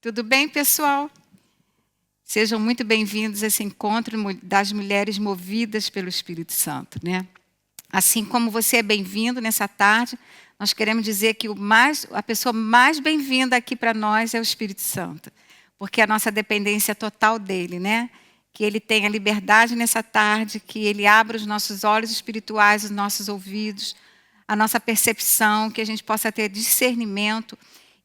Tudo bem, pessoal? Sejam muito bem-vindos a esse encontro das mulheres movidas pelo Espírito Santo, né? Assim como você é bem-vindo nessa tarde, nós queremos dizer que a pessoa mais bem-vinda aqui para nós é o Espírito Santo, porque a nossa dependência é total dele, né? Que ele tenha liberdade nessa tarde, que ele abra os nossos olhos espirituais, os nossos ouvidos, a nossa percepção, que a gente possa ter discernimento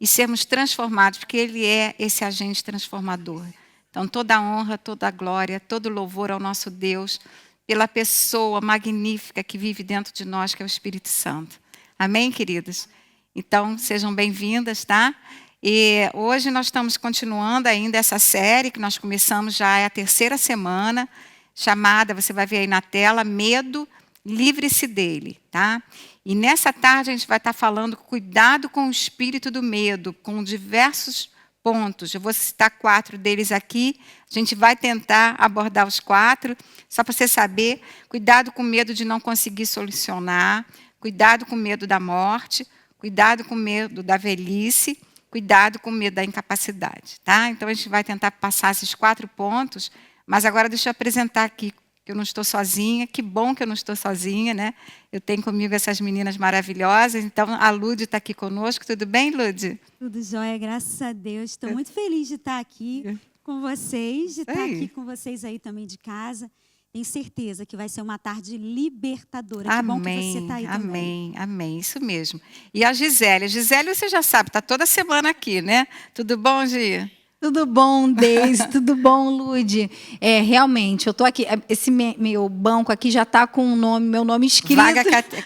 e sermos transformados, porque ele é esse agente transformador. Então, toda a honra, toda a glória, todo o louvor ao nosso Deus, pela pessoa magnífica que vive dentro de nós, que é o Espírito Santo. Amém, queridas? Então, sejam bem-vindas, tá? E hoje nós estamos continuando ainda essa série que nós começamos já, é a terceira semana, chamada, você vai ver aí na tela, Medo, Livre-se dele, tá? E nessa tarde a gente vai estar falando cuidado com o espírito do medo, com diversos pontos. Eu vou citar 4 deles aqui. A gente vai tentar abordar os 4, só para você saber. Cuidado com o medo de não conseguir solucionar, cuidado com o medo da morte, cuidado com o medo da velhice, cuidado com o medo da incapacidade, tá? Então a gente vai tentar passar esses 4 pontos, mas agora deixa eu apresentar aqui. Eu não estou sozinha, que bom que eu não estou sozinha, né? Eu tenho comigo essas meninas maravilhosas, então a Lude está aqui conosco. Tudo bem, Lude? Tudo jóia, graças a Deus. Estou muito feliz de estar aqui com vocês, de estar aqui com vocês aí também de casa. Tenho certeza que vai ser uma tarde libertadora. Amém, que bom que você está aí também. Amém, isso mesmo. E a Gisele você já sabe, está toda semana aqui, né? Tudo bom, Gi? Tudo bom, Deise? Tudo bom, Lude? Realmente, eu estou aqui. Esse meu banco aqui já está com meu nome escrito.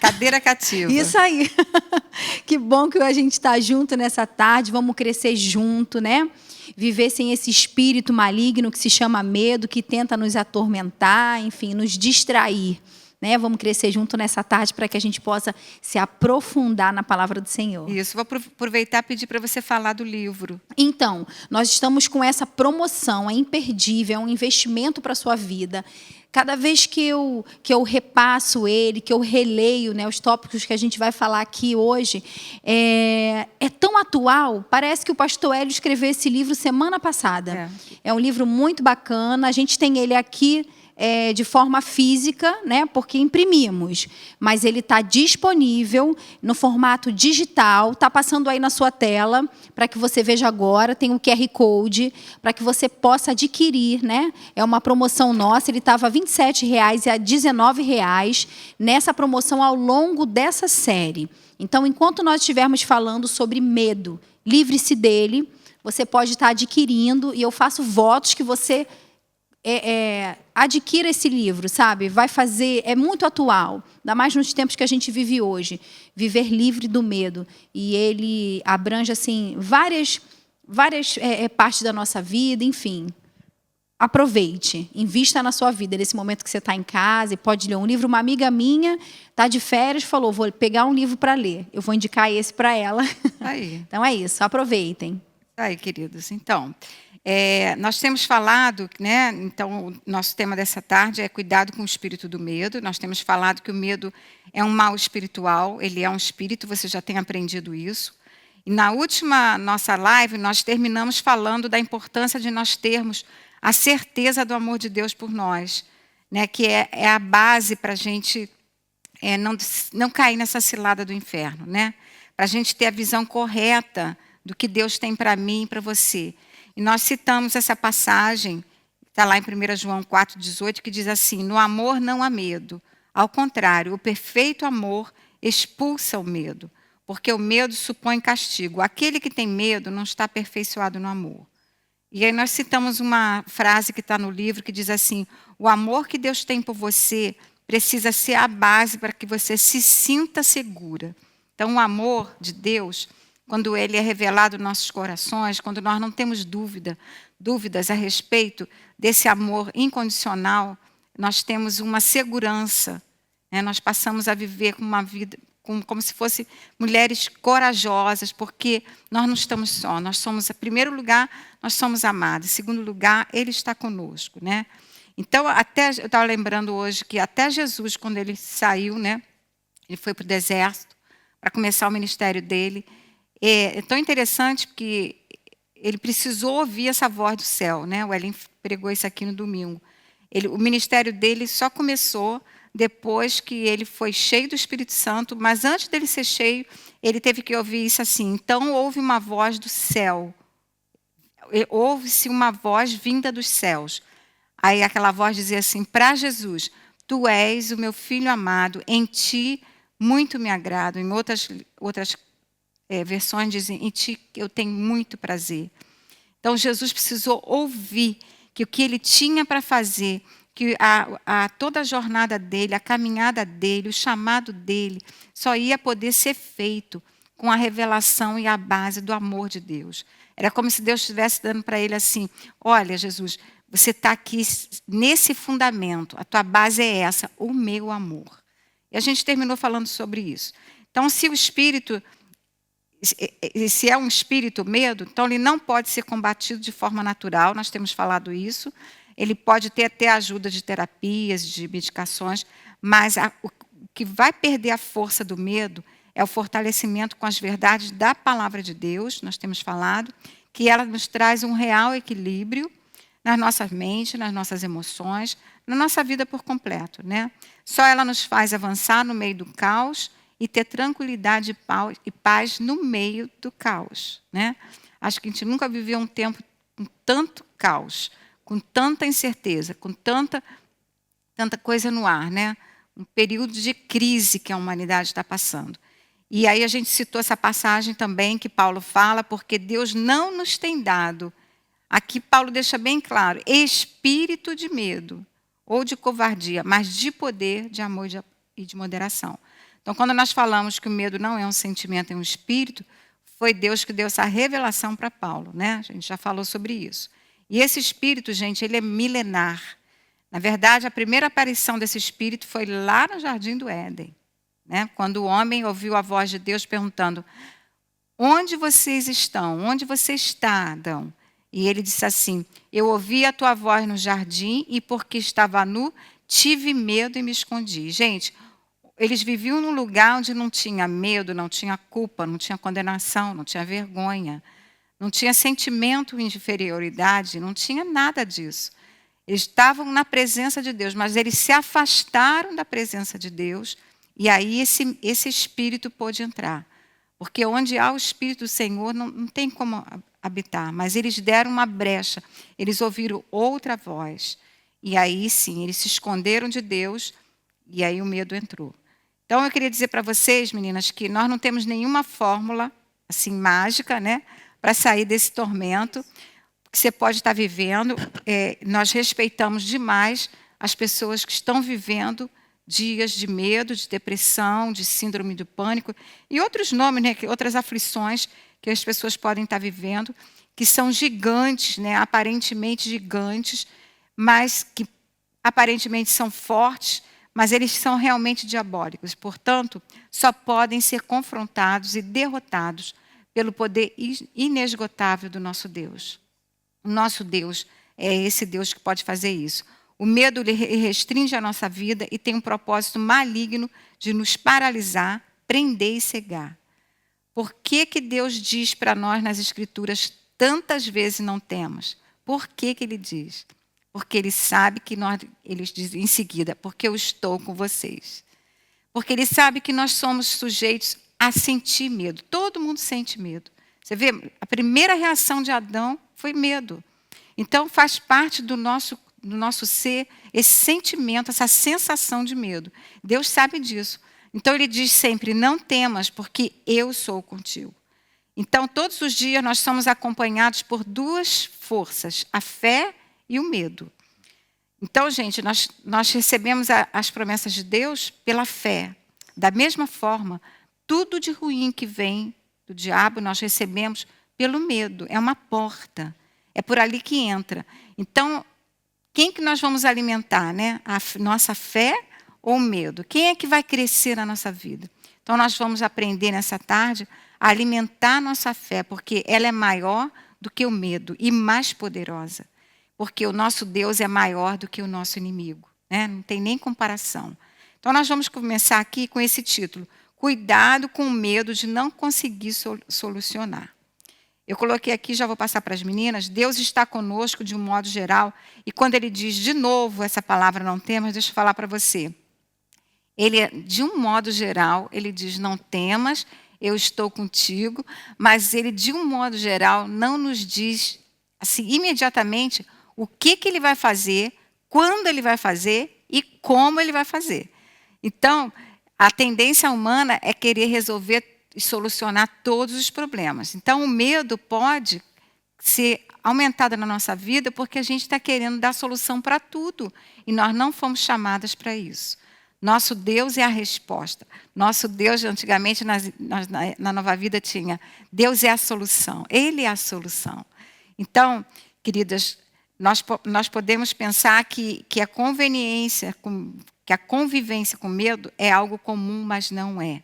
Cadeira cativa. Isso aí. Que bom que a gente está junto nessa tarde. Vamos crescer junto, né? Viver sem esse espírito maligno que se chama medo, que tenta nos atormentar, enfim, nos distrair. Né? Vamos crescer junto nessa tarde para que a gente possa se aprofundar na palavra do Senhor. Isso, vou aproveitar e pedir para você falar do livro. Então, nós estamos com essa promoção, é imperdível, é um investimento para a sua vida. Cada vez que eu repasso ele, que eu releio, né, os tópicos que a gente vai falar aqui hoje, é tão atual, parece que o pastor Hélio escreveu esse livro semana passada. É um livro muito bacana, a gente tem ele aqui de forma física, né, porque imprimimos, mas ele está disponível no formato digital, está passando aí na sua tela, para que você veja agora, tem o QR Code, para que você possa adquirir, né? É uma promoção nossa, ele estava R$ 27,00 e a R$ 19,00 nessa promoção ao longo dessa série. Então, enquanto nós estivermos falando sobre medo, livre-se dele, você pode estar adquirindo, e eu faço votos que você adquira esse livro, sabe? Vai fazer, é muito atual, ainda mais nos tempos que a gente vive hoje, viver livre do medo. E ele abrange assim várias partes da nossa vida, enfim. Aproveite, invista na sua vida, nesse momento que você está em casa e pode ler um livro. Uma amiga minha está de férias, falou, vou pegar um livro para ler. Eu vou indicar esse para ela. Aí. Então é isso, aproveitem. Aí, queridos, então... nós temos falado, né? Então, o nosso tema dessa tarde é cuidado com o espírito do medo. Nós temos falado que o medo é um mal espiritual, ele é um espírito, você já tem aprendido isso. E na última nossa live, nós terminamos falando da importância de nós termos a certeza do amor de Deus por nós, né? Que é a base para a gente não cair nessa cilada do inferno, né? Para a gente ter a visão correta do que Deus tem para mim e para você. E nós citamos essa passagem, está lá em 1 João 4,18, que diz assim, no amor não há medo. Ao contrário, o perfeito amor expulsa o medo, porque o medo supõe castigo. Aquele que tem medo não está aperfeiçoado no amor. E aí nós citamos uma frase que está no livro, que diz assim, o amor que Deus tem por você precisa ser a base para que você se sinta segura. Então, o amor de Deus... Quando ele é revelado nos nossos corações, quando nós não temos dúvidas a respeito desse amor incondicional, nós temos uma segurança, né? Nós passamos a viver com uma vida como se fossem mulheres corajosas, porque nós não estamos só, nós somos, em primeiro lugar, nós somos amados, em segundo lugar, ele está conosco, né? Então, eu estava lembrando hoje que até Jesus, quando ele saiu, né? Ele foi para o deserto para começar o ministério dele. É tão interessante porque ele precisou ouvir essa voz do céu, né? O Ellen pregou isso aqui no domingo. O ministério dele só começou depois que ele foi cheio do Espírito Santo, mas antes dele ser cheio, ele teve que ouvir isso assim. Então houve uma voz do céu. Houve-se uma voz vinda dos céus. Aí aquela voz dizia assim, para Jesus, tu és o meu filho amado, em ti muito me agrado. Em outras versões dizem, em ti eu tenho muito prazer. Então Jesus precisou ouvir que o que ele tinha para fazer, que toda a jornada dele, a caminhada dele, o chamado dele, só ia poder ser feito com a revelação e a base do amor de Deus. Era como se Deus estivesse dando para ele assim, olha, Jesus, você está aqui nesse fundamento, a tua base é essa, o meu amor. E a gente terminou falando sobre isso. Então, se o espírito, se é um espírito medo, então ele não pode ser combatido de forma natural, nós temos falado isso. Ele pode ter até ajuda de terapias, de medicações, mas o que vai perder a força do medo é o fortalecimento com as verdades da palavra de Deus, nós temos falado, que ela nos traz um real equilíbrio nas nossas mentes, nas nossas emoções, na nossa vida por completo, né? Só ela nos faz avançar no meio do caos e ter tranquilidade e paz no meio do caos, né? Acho que a gente nunca viveu um tempo com tanto caos, com tanta incerteza, com tanta coisa no ar, né? Um período de crise que a humanidade está passando. E aí a gente citou essa passagem também que Paulo fala, porque Deus não nos tem dado, aqui Paulo deixa bem claro, espírito de medo ou de covardia, mas de poder, de amor e de moderação. Então, quando nós falamos que o medo não é um sentimento, é um espírito, foi Deus que deu essa revelação para Paulo, né? A gente já falou sobre isso. E esse espírito, gente, ele é milenar. Na verdade, a primeira aparição desse espírito foi lá no Jardim do Éden, né? Quando o homem ouviu a voz de Deus perguntando, onde vocês estão? Onde você está, Adão? E ele disse assim, eu ouvi a tua voz no jardim e porque estava nu, tive medo e me escondi. Gente, eles viviam num lugar onde não tinha medo, não tinha culpa, não tinha condenação, não tinha vergonha, não tinha sentimento de inferioridade, não tinha nada disso. Eles estavam na presença de Deus, mas eles se afastaram da presença de Deus e aí esse espírito pôde entrar. Porque onde há o Espírito do Senhor não tem como habitar, mas eles deram uma brecha, eles ouviram outra voz. E aí sim, eles se esconderam de Deus e aí o medo entrou. Então eu queria dizer para vocês, meninas, que nós não temos nenhuma fórmula assim mágica, né, para sair desse tormento que você pode estar vivendo. Nós respeitamos demais as pessoas que estão vivendo dias de medo, de depressão, de síndrome do pânico e outros nomes, né, outras aflições que as pessoas podem estar vivendo, que são gigantes, né, aparentemente gigantes, mas que aparentemente são fortes, mas eles são realmente diabólicos. Portanto, só podem ser confrontados e derrotados pelo poder inesgotável do nosso Deus. O nosso Deus é esse Deus que pode fazer isso. O medo restringe a nossa vida e tem um propósito maligno de nos paralisar, prender e cegar. Por que Deus diz para nós nas Escrituras tantas vezes não temos? Por que Ele diz? Porque Ele sabe que Ele diz em seguida, porque eu estou com vocês. Porque Ele sabe que nós somos sujeitos a sentir medo. Todo mundo sente medo. Você vê, a primeira reação de Adão foi medo. Então faz parte do nosso ser esse sentimento, essa sensação de medo. Deus sabe disso. Então Ele diz sempre, não temas, porque eu sou contigo. Então todos os dias nós somos acompanhados por duas forças, a fé e o medo. Então, gente, nós recebemos as promessas de Deus pela fé. Da mesma forma, tudo de ruim que vem do diabo nós recebemos pelo medo. É uma porta. É por ali que entra. Então, quem que nós vamos alimentar, né? A nossa fé ou o medo? Quem é que vai crescer na nossa vida? Então, nós vamos aprender nessa tarde a alimentar a nossa fé, porque ela é maior do que o medo e mais poderosa. Porque o nosso Deus é maior do que o nosso inimigo, né? Não tem nem comparação. Então, nós vamos começar aqui com esse título. Cuidado com o medo de não conseguir solucionar. Eu coloquei aqui, já vou passar para as meninas. Deus está conosco de um modo geral. E quando ele diz de novo essa palavra não temas, deixa eu falar para você. Ele, de um modo geral, ele diz não temas, eu estou contigo. Mas ele, de um modo geral, não nos diz assim, imediatamente o que ele vai fazer, quando ele vai fazer e como ele vai fazer. Então, a tendência humana é querer resolver e solucionar todos os problemas. Então, o medo pode ser aumentado na nossa vida porque a gente está querendo dar solução para tudo. E nós não fomos chamadas para isso. Nosso Deus é a resposta. Nosso Deus, antigamente, na Nova Vida, tinha Deus é a solução. Ele é a solução. Então, queridas, nós podemos pensar que a convivência com medo é algo comum, mas não é,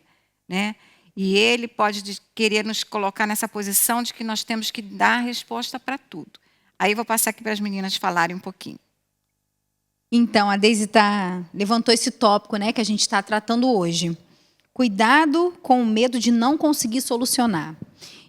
né? E ele pode querer nos colocar nessa posição de que nós temos que dar a resposta para tudo. Aí eu vou passar aqui para as meninas falarem um pouquinho. Então, a Deise levantou esse tópico, né, que a gente está tratando hoje. Cuidado com o medo de não conseguir solucionar.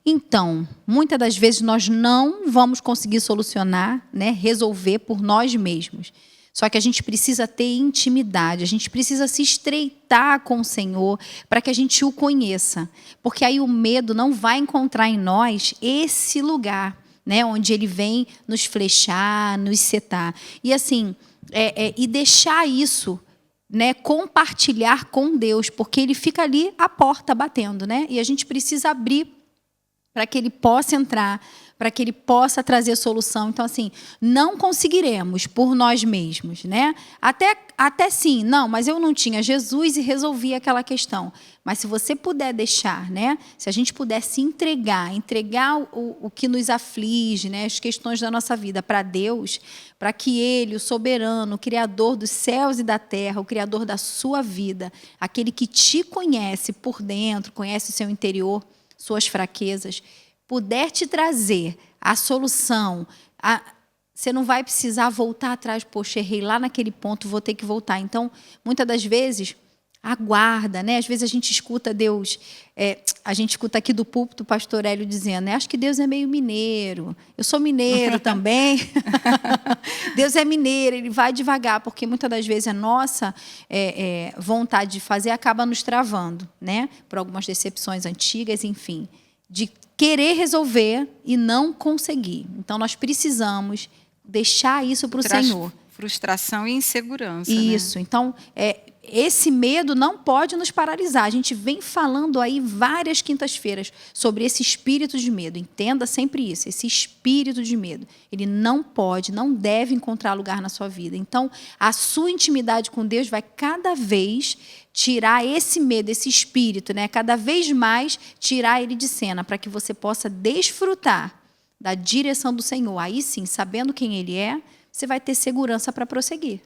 Então, muitas das vezes nós não vamos conseguir solucionar, né, resolver por nós mesmos. Só que a gente precisa ter intimidade, a gente precisa se estreitar com o Senhor para que a gente o conheça. Porque aí o medo não vai encontrar em nós esse lugar, né, onde ele vem nos flechar, nos setar. E assim, e deixar isso, né, compartilhar com Deus, porque ele fica ali à porta batendo, né? E a gente precisa abrir para que ele possa entrar, para que ele possa trazer solução. Então, assim, não conseguiremos por nós mesmos, né? Até sim, não, mas eu não tinha Jesus e resolvi aquela questão. Mas se você puder deixar, né? Se a gente puder se entregar o que nos aflige, né? As questões da nossa vida para Deus, para que Ele, o soberano, o Criador dos céus e da terra, o Criador da sua vida, aquele que te conhece por dentro, conhece o seu interior, suas fraquezas, puder te trazer a solução, você não vai precisar voltar atrás, poxa, errei lá naquele ponto, vou ter que voltar. Então, muitas das vezes, aguarda, né? Às vezes a gente escuta Deus, a gente escuta aqui do púlpito o pastor Hélio dizendo, acho que Deus é meio mineiro, eu sou mineiro também, Deus é mineiro, ele vai devagar, porque muitas das vezes a nossa vontade de fazer acaba nos travando, né? Por algumas decepções antigas, enfim, de querer resolver e não conseguir. Então, nós precisamos deixar isso para o Senhor. Frustração e insegurança. Isso. Né? Então, esse medo não pode nos paralisar. A gente vem falando aí várias quintas-feiras sobre esse espírito de medo. Entenda sempre isso, esse espírito de medo. Ele não pode, não deve encontrar lugar na sua vida. Então, a sua intimidade com Deus vai cada vez tirar esse medo, esse espírito, né? Cada vez mais tirar ele de cena, para que você possa desfrutar da direção do Senhor. Aí sim, sabendo quem Ele é, você vai ter segurança para prosseguir.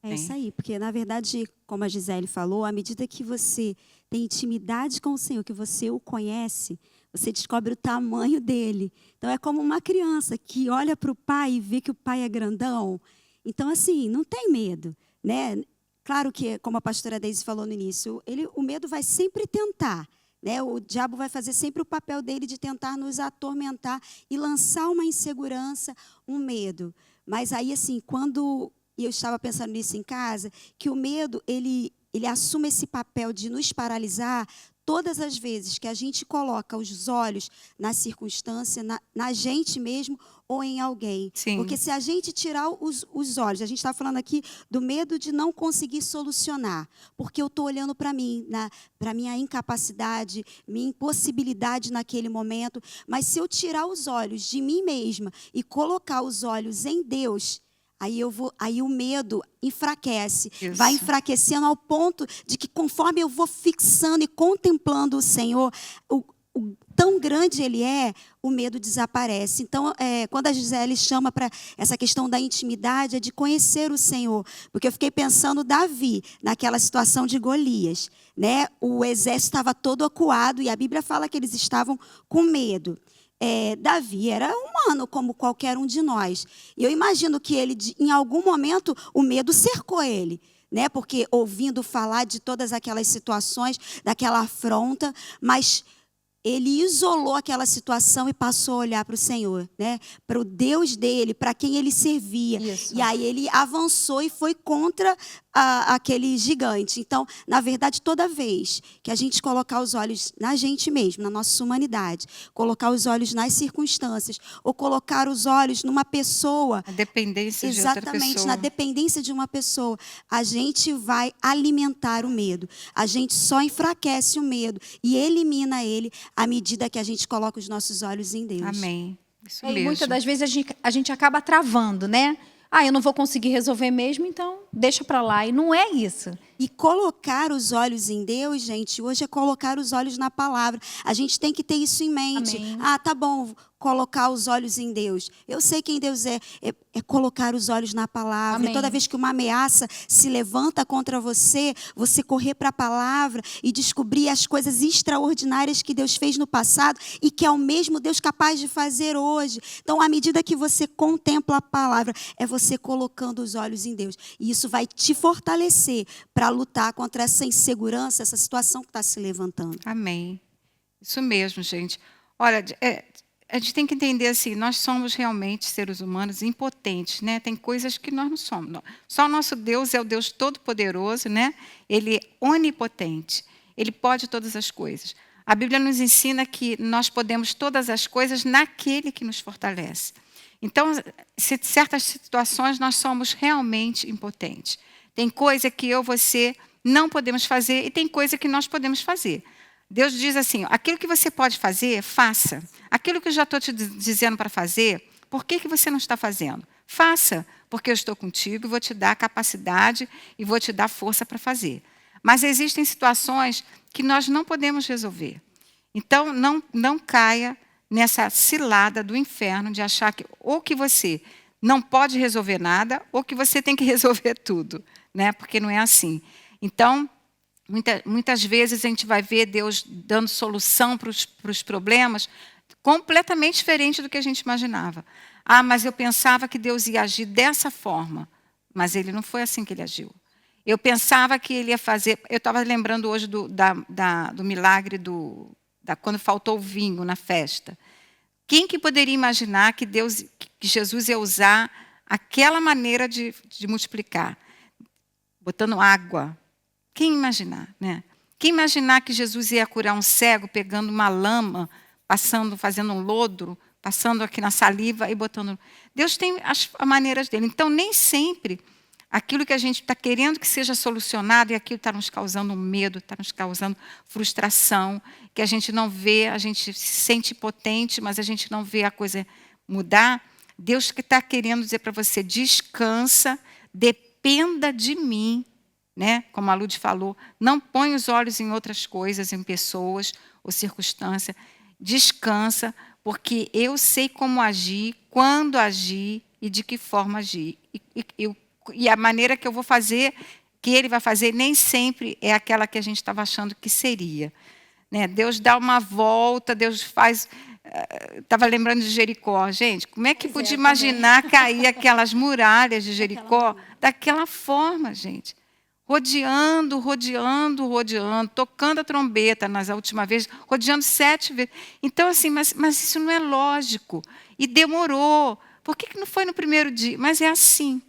É isso aí, porque, na verdade, como a Gisele falou, à medida que você tem intimidade com o Senhor, que você o conhece, você descobre o tamanho dele. Então, é como uma criança que olha para o pai e vê que o pai é grandão. Então, assim, não tem medo, né? Claro que, como a pastora Deise falou no início, o medo vai sempre tentar, né? O diabo vai fazer sempre o papel dele de tentar nos atormentar e lançar uma insegurança, um medo. Mas aí, assim, e eu estava pensando nisso em casa, que o medo, ele assume esse papel de nos paralisar todas as vezes que a gente coloca os olhos na circunstância, na gente mesmo ou em alguém. Sim. Porque se a gente tirar os olhos, a gente está falando aqui do medo de não conseguir solucionar, porque eu estou olhando para mim, para minha incapacidade, minha impossibilidade naquele momento. Mas se eu tirar os olhos de mim mesma e colocar os olhos em Deus, aí o medo enfraquece, Isso. vai enfraquecendo ao ponto de que conforme eu vou fixando e contemplando o Senhor, o tão grande Ele é, o medo desaparece. Então, quando a Gisele chama para essa questão da intimidade, é de conhecer o Senhor. Porque eu fiquei pensando Davi, naquela situação de Golias, né? O exército estava todo acuado e a Bíblia fala que eles estavam com medo. Davi era humano como qualquer um de nós. E eu imagino que ele, em algum momento, o medo cercou ele, né? Porque ouvindo falar de todas aquelas situações, daquela afronta, mas ele isolou aquela situação e passou a olhar para o Senhor, né? Para o Deus dele, para quem ele servia. Isso. E aí ele avançou e foi contra aquele gigante. Então, na verdade, toda vez que a gente colocar os olhos na gente mesmo, na nossa humanidade, colocar os olhos nas circunstâncias, ou colocar os olhos numa pessoa, A dependência de outra exatamente, pessoa. na dependência de uma pessoa, a gente vai alimentar o medo. A gente só enfraquece o medo e elimina ele à medida que a gente coloca os nossos olhos em Deus. Amém. Isso E mesmo. muitas das vezes a gente acaba travando, né? Eu não vou conseguir resolver mesmo, então deixa para lá. E não é isso. E colocar os olhos em Deus, gente, hoje é colocar os olhos na palavra. A gente tem que ter isso em mente. Amém. Tá bom, colocar os olhos em Deus. Eu sei quem Deus é colocar os olhos na palavra. Amém. Toda vez que uma ameaça se levanta contra você, você correr para a palavra e descobrir as coisas extraordinárias que Deus fez no passado e que é o mesmo Deus capaz de fazer hoje. Então, à medida que você contempla a palavra, é você colocando os olhos em Deus. E isso vai te fortalecer para lutar contra essa insegurança, essa situação que está se levantando. Amém. Isso mesmo, gente. Olha, a gente tem que entender assim, nós somos realmente seres humanos impotentes, né? Tem coisas que nós não somos. Só o nosso Deus é o Deus Todo-Poderoso, né? Ele é onipotente. Ele pode todas as coisas. A Bíblia nos ensina que nós podemos todas as coisas naquele que nos fortalece. Então, em certas situações, nós somos realmente impotentes. Tem coisa que você não podemos fazer e tem coisa que nós podemos fazer. Deus diz assim, aquilo que você pode fazer, faça. Aquilo que eu já estou te dizendo para fazer, por que você não está fazendo? Faça, porque eu estou contigo e vou te dar a capacidade e vou te dar força para fazer. Mas existem situações que nós não podemos resolver. Então, não caia nessa cilada do inferno de achar que ou que você não pode resolver nada ou que você tem que resolver tudo, né? Porque não é assim. Então, muitas vezes a gente vai ver Deus dando solução para os problemas completamente diferente do que a gente imaginava. Mas eu pensava que Deus ia agir dessa forma, mas Ele não foi assim que Ele agiu. Eu pensava que Ele ia fazer... Eu estava lembrando hoje do milagre quando faltou o vinho na festa. Quem que poderia imaginar que Jesus ia usar aquela maneira de multiplicar? Botando água. Quem imaginar, né? Quem imaginar que Jesus ia curar um cego pegando uma lama, fazendo um lodo, passando aqui na saliva e botando... Deus tem as maneiras dele. Então, nem sempre aquilo que a gente está querendo que seja solucionado e aquilo está nos causando medo, está nos causando frustração, que a gente não vê, a gente se sente impotente, mas a gente não vê a coisa mudar. Deus que está querendo dizer para você, descansa, dependa de mim, né? Como a Lud falou, não põe os olhos em outras coisas, em pessoas ou circunstâncias. Descansa, porque eu sei como agir, quando agir e de que forma agir. E a maneira que eu vou fazer, que Ele vai fazer, nem sempre é aquela que a gente estava achando que seria. Né? Deus dá uma volta, Deus faz... Estava lembrando de Jericó. Gente, como é que podia imaginar cair aquelas muralhas de Jericó daquela forma, gente? Rodeando, tocando a trombeta nas últimas vezes, rodeando 7 vezes. Então, assim, mas isso não é lógico. E demorou. Por que não foi no primeiro dia? Mas é assim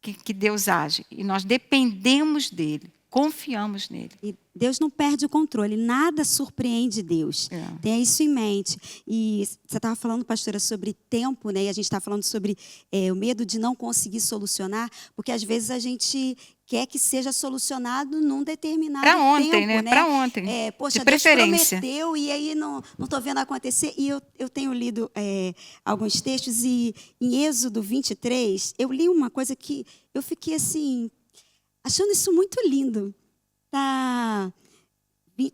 que Deus age. E nós dependemos dele, confiamos nele. E Deus não perde o controle, nada surpreende Deus. Tenha isso em mente. E você estava falando, pastora, sobre tempo, né? E a gente está falando sobre o medo de não conseguir solucionar, porque às vezes a gente quer que seja solucionado num determinado tempo. Para ontem, né? Para ontem. Poxa, de preferência. Deus prometeu e aí não estou vendo acontecer. E eu tenho lido alguns textos e em Êxodo 23, eu li uma coisa que eu fiquei assim, achando isso muito lindo.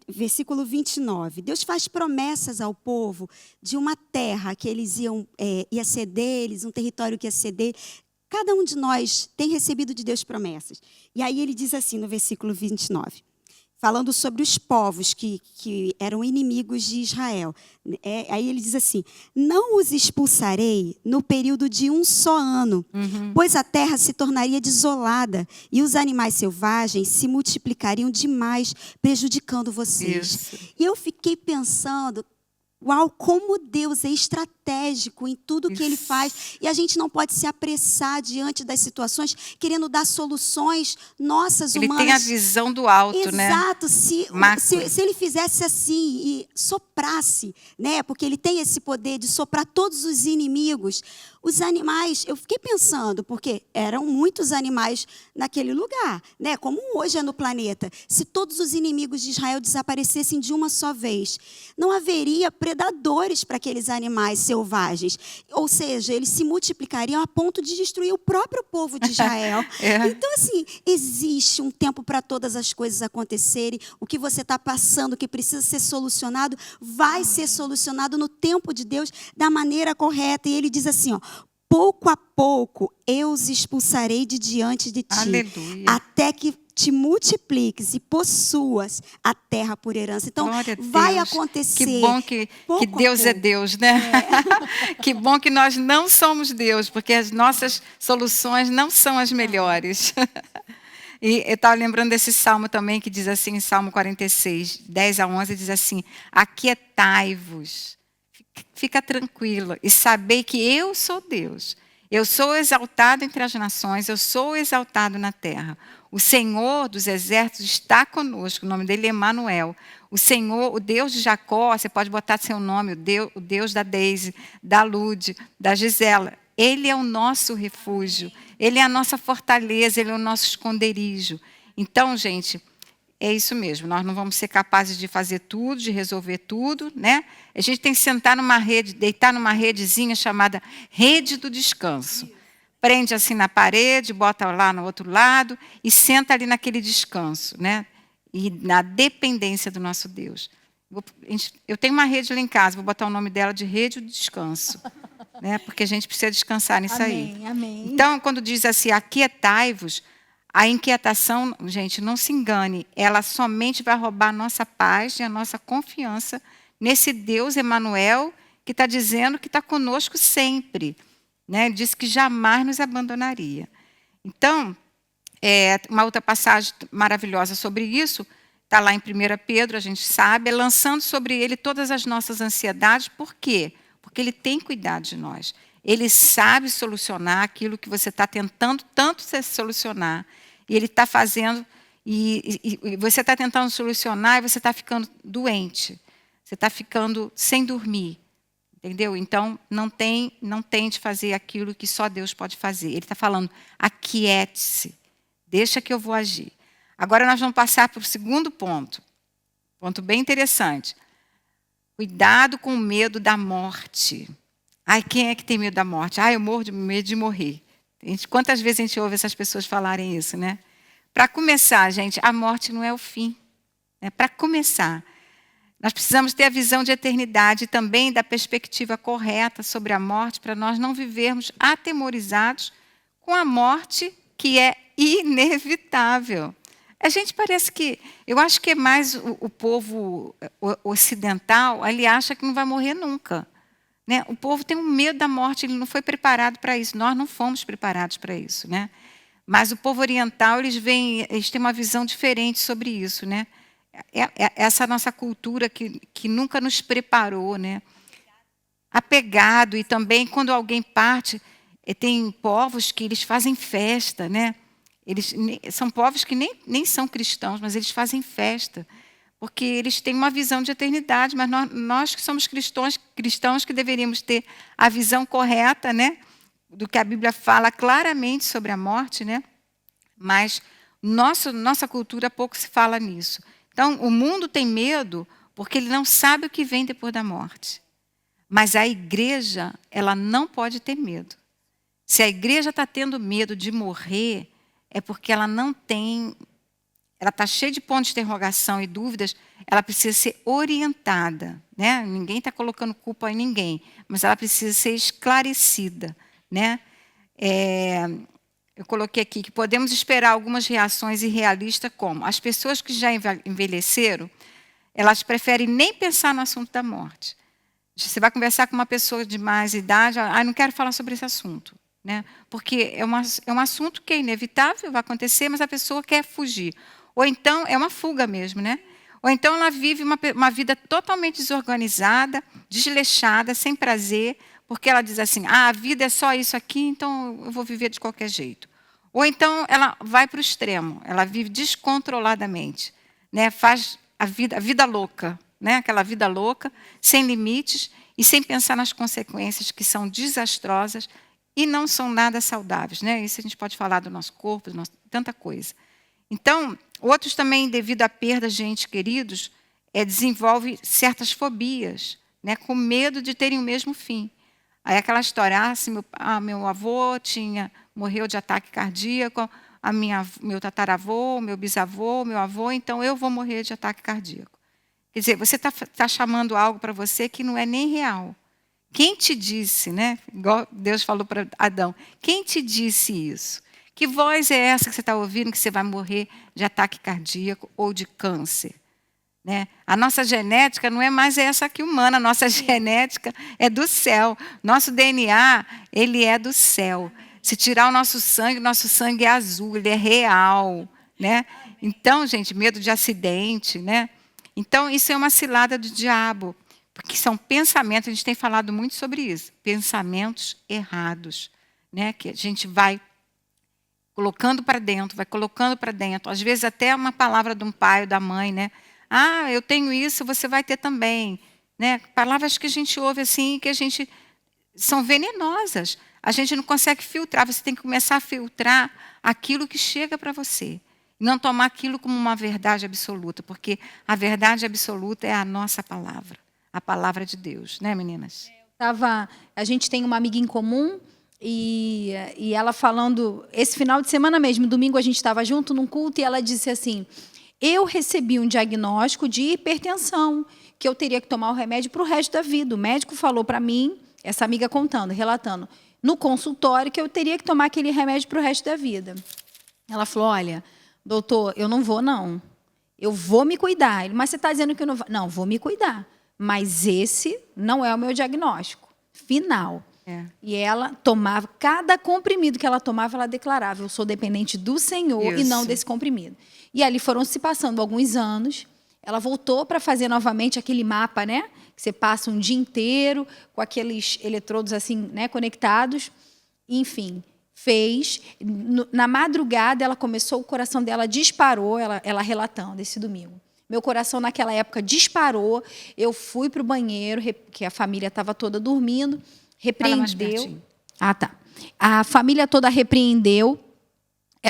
Versículo 29. Deus faz promessas ao povo de uma terra que eles ia ser deles, um território que ia ser deles. Cada um de nós tem recebido de Deus promessas. E aí ele diz assim no versículo 29, falando sobre os povos que eram inimigos de Israel. Aí ele diz assim, não os expulsarei no período de um só ano, pois a terra se tornaria desolada e os animais selvagens se multiplicariam demais, prejudicando vocês. Isso. E eu fiquei pensando, Uau, como Deus é estratégico em tudo que Ele Isso. faz. E a gente não pode se apressar diante das situações, querendo dar soluções nossas, Ele humanas. tem a visão do alto, né? Exato, se Macro. ele fizesse assim e soprasse, né? Porque ele tem esse poder de soprar todos os inimigos. Os animais, eu fiquei pensando, porque eram muitos animais naquele lugar, né? Como hoje é no planeta. Se todos os inimigos de Israel desaparecessem de uma só vez, não haveria predadores para aqueles animais selvagens. Ou seja, eles se multiplicariam a ponto de destruir o próprio povo de Israel. É. Então, assim, existe um tempo para todas as coisas acontecerem. O que você está passando, que precisa ser solucionado, vai ser solucionado no tempo de Deus, da maneira correta. E ele diz assim, ó, pouco a pouco eu os expulsarei de diante de ti, Aleluia. até que te multipliques e possuas a terra por herança. Então, Glória a vai Deus. acontecer. Que bom que pouco a Deus é pouco. Deus, né? Que bom que nós não somos Deus, porque as nossas soluções não são as melhores. E eu estava lembrando desse salmo também, que diz assim, em Salmo 46, 10 a 11, diz assim, aquietai-vos, fica tranquilo, e sabei que eu sou Deus. Eu sou exaltado entre as nações, eu sou exaltado na terra. O Senhor dos exércitos está conosco, o nome dele é Emanuel. O Senhor, o Deus de Jacó, você pode botar seu nome, o Deus da Deise, da Lude, da Gisela. Ele é o nosso refúgio, ele é a nossa fortaleza, ele é o nosso esconderijo. Então, gente, é isso mesmo, nós não vamos ser capazes de fazer tudo, de resolver tudo, né? A gente tem que sentar numa rede, deitar numa redezinha chamada rede do descanso. Prende assim na parede, bota lá no outro lado e senta ali naquele descanso, né? E na dependência do nosso Deus. Eu tenho uma rede lá em casa, vou botar o nome dela de rede do descanso, né? Porque a gente precisa descansar nisso aí. Amém, amém. Então, quando diz assim, aquietai-vos, a inquietação, gente, não se engane, ela somente vai roubar a nossa paz e a nossa confiança nesse Deus Emanuel que está dizendo que está conosco sempre. Né? Disse que jamais nos abandonaria. Então, uma outra passagem maravilhosa sobre isso, está lá em 1 Pedro, a gente sabe, lançando sobre ele todas as nossas ansiedades. Por quê? Porque ele tem cuidado de nós. Ele sabe solucionar aquilo que você está tentando tanto solucionar. E ele está fazendo, e você está tentando solucionar e você está ficando doente. Você está ficando sem dormir. Entendeu? Então, não tente fazer aquilo que só Deus pode fazer. Ele está falando, aquiete-se, deixa que eu vou agir. Agora nós vamos passar para o segundo ponto. Ponto bem interessante. Cuidado com o medo da morte. Ai, quem é que tem medo da morte? Ai, eu morro de medo de morrer. Quantas vezes a gente ouve essas pessoas falarem isso, né? Para começar, gente, a morte não é o fim. Né? Para começar, nós precisamos ter a visão de eternidade e também da perspectiva correta sobre a morte, para nós não vivermos atemorizados com a morte que é inevitável. A gente parece que, eu acho que é mais o povo ocidental, ele acha que não vai morrer nunca. Né? O povo tem um medo da morte, ele não foi preparado para isso, nós não fomos preparados para isso. Né? Mas o povo oriental, eles têm uma visão diferente sobre isso. Né? Essa nossa cultura que nunca nos preparou. Né? Apegado, e também quando alguém parte, tem povos que eles fazem festa. Né? São povos que nem são cristãos, mas eles fazem festa. Porque eles têm uma visão de eternidade, mas nós que somos cristãos que deveríamos ter a visão correta, né, do que a Bíblia fala claramente sobre a morte, né? Mas nossa cultura pouco se fala nisso. Então, o mundo tem medo porque ele não sabe o que vem depois da morte. Mas a igreja, ela não pode ter medo. Se a igreja está tendo medo de morrer, é porque ela não tem... Ela está cheia de pontos de interrogação e dúvidas, ela precisa ser orientada. Né? Ninguém está colocando culpa em ninguém, mas ela precisa ser esclarecida. Né? Eu coloquei aqui que podemos esperar algumas reações irrealistas, como as pessoas que já envelheceram, elas preferem nem pensar no assunto da morte. Você vai conversar com uma pessoa de mais idade, não quero falar sobre esse assunto. Né? Porque é um assunto que é inevitável, vai acontecer, mas a pessoa quer fugir. Ou então, é uma fuga mesmo, né? Ou então ela vive uma vida totalmente desorganizada, desleixada, sem prazer, porque ela diz assim, a vida é só isso aqui, então eu vou viver de qualquer jeito. Ou então ela vai para o extremo, ela vive descontroladamente, né? Faz a vida louca, né? Aquela vida louca, sem limites e sem pensar nas consequências que são desastrosas e não são nada saudáveis, né? Isso a gente pode falar do nosso corpo, tanta coisa. Então, outros também, devido à perda de entes queridos, desenvolvem certas fobias, né? Com medo de terem o mesmo fim. Aí aquela história, meu avô morreu de ataque cardíaco, meu tataravô, meu bisavô, meu avô, então eu vou morrer de ataque cardíaco. Quer dizer, você está chamando algo para você que não é nem real. Quem te disse, né? Igual Deus falou para Adão, quem te disse isso? Que voz é essa que você está ouvindo que você vai morrer de ataque cardíaco ou de câncer? Né? A nossa genética não é mais essa aqui humana, a nossa genética é do céu. Nosso DNA, ele é do céu. Se tirar o nosso sangue é azul, ele é real. Né? Então, gente, medo de acidente. Né? Então, isso é uma cilada do diabo, porque são pensamentos, a gente tem falado muito sobre isso, pensamentos errados, né? Que a gente vai colocando para dentro, às vezes até uma palavra de um pai ou da mãe, né? Eu tenho isso, você vai ter também. Né? Palavras que a gente ouve assim, que são venenosas. A gente não consegue filtrar, você tem que começar a filtrar aquilo que chega para você. Não tomar aquilo como uma verdade absoluta, porque a verdade absoluta é a nossa palavra, a palavra de Deus. Né, meninas? A gente tem uma amiga em comum, e ela falando, esse final de semana mesmo, domingo a gente estava junto num culto, e ela disse assim, eu recebi um diagnóstico de hipertensão, que eu teria que tomar o remédio para o resto da vida. O médico falou para mim, essa amiga contando, relatando, no consultório, que eu teria que tomar aquele remédio para o resto da vida. Ela falou, olha, doutor, eu não vou, não. Eu vou me cuidar. Ele, mas você está dizendo que eu não vou? Não, vou me cuidar. Mas esse não é o meu diagnóstico final. E ela tomava, cada comprimido que ela tomava, ela declarava, eu sou dependente do Senhor e não desse comprimido. E ali foram se passando alguns anos, ela voltou para fazer novamente aquele mapa, né? Que você passa um dia inteiro com aqueles eletrodos assim, né, conectados. Enfim, fez. Na madrugada, ela começou, o coração dela disparou, ela relatando esse domingo. Meu coração naquela época disparou, eu fui para o banheiro, que a família estava toda dormindo, repreendeu. Tá. A família toda repreendeu.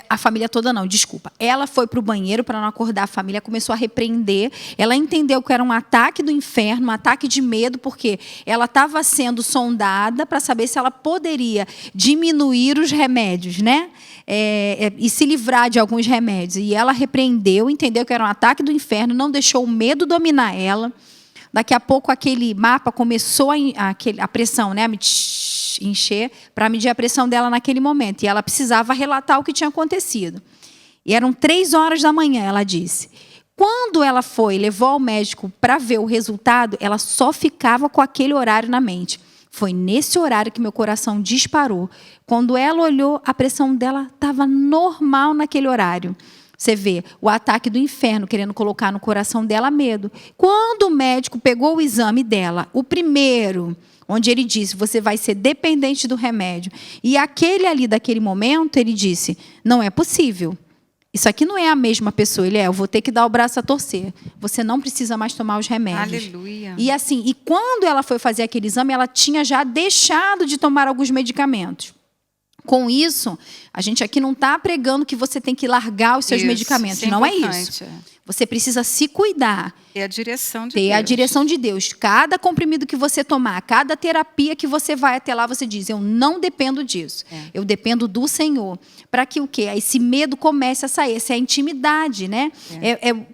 A família toda não, desculpa. Ela foi para o banheiro para não acordar a família, começou a repreender. Ela entendeu que era um ataque do inferno, um ataque de medo, porque ela estava sendo sondada para saber se ela poderia diminuir os remédios, né? E se livrar de alguns remédios. E ela repreendeu, entendeu que era um ataque do inferno, não deixou o medo dominar ela. Daqui a pouco aquele mapa começou a pressão, né, a encher, para medir a pressão dela naquele momento. E ela precisava relatar o que tinha acontecido. E eram 3h da manhã, ela disse. Quando ela levou ao médico para ver o resultado, ela só ficava com aquele horário na mente. Foi nesse horário que meu coração disparou. Quando ela olhou, a pressão dela estava normal naquele horário. Você vê o ataque do inferno querendo colocar no coração dela medo. Quando o médico pegou o exame dela, o primeiro, onde ele disse, você vai ser dependente do remédio. E aquele ali, daquele momento, ele disse, não é possível. Isso aqui não é a mesma pessoa. Eu vou ter que dar o braço a torcer. Você não precisa mais tomar os remédios. Aleluia. E quando ela foi fazer aquele exame, ela tinha já deixado de tomar alguns medicamentos. Com isso, a gente aqui não está pregando que você tem que largar os seus medicamentos. Não é isso. Você precisa se cuidar. Ter a direção de Deus. Ter a direção de Deus. Cada comprimido que você tomar, cada terapia que você vai até lá, você diz, eu não dependo disso. Eu dependo do Senhor. Para que o quê? Esse medo comece a sair. Essa é a intimidade, né?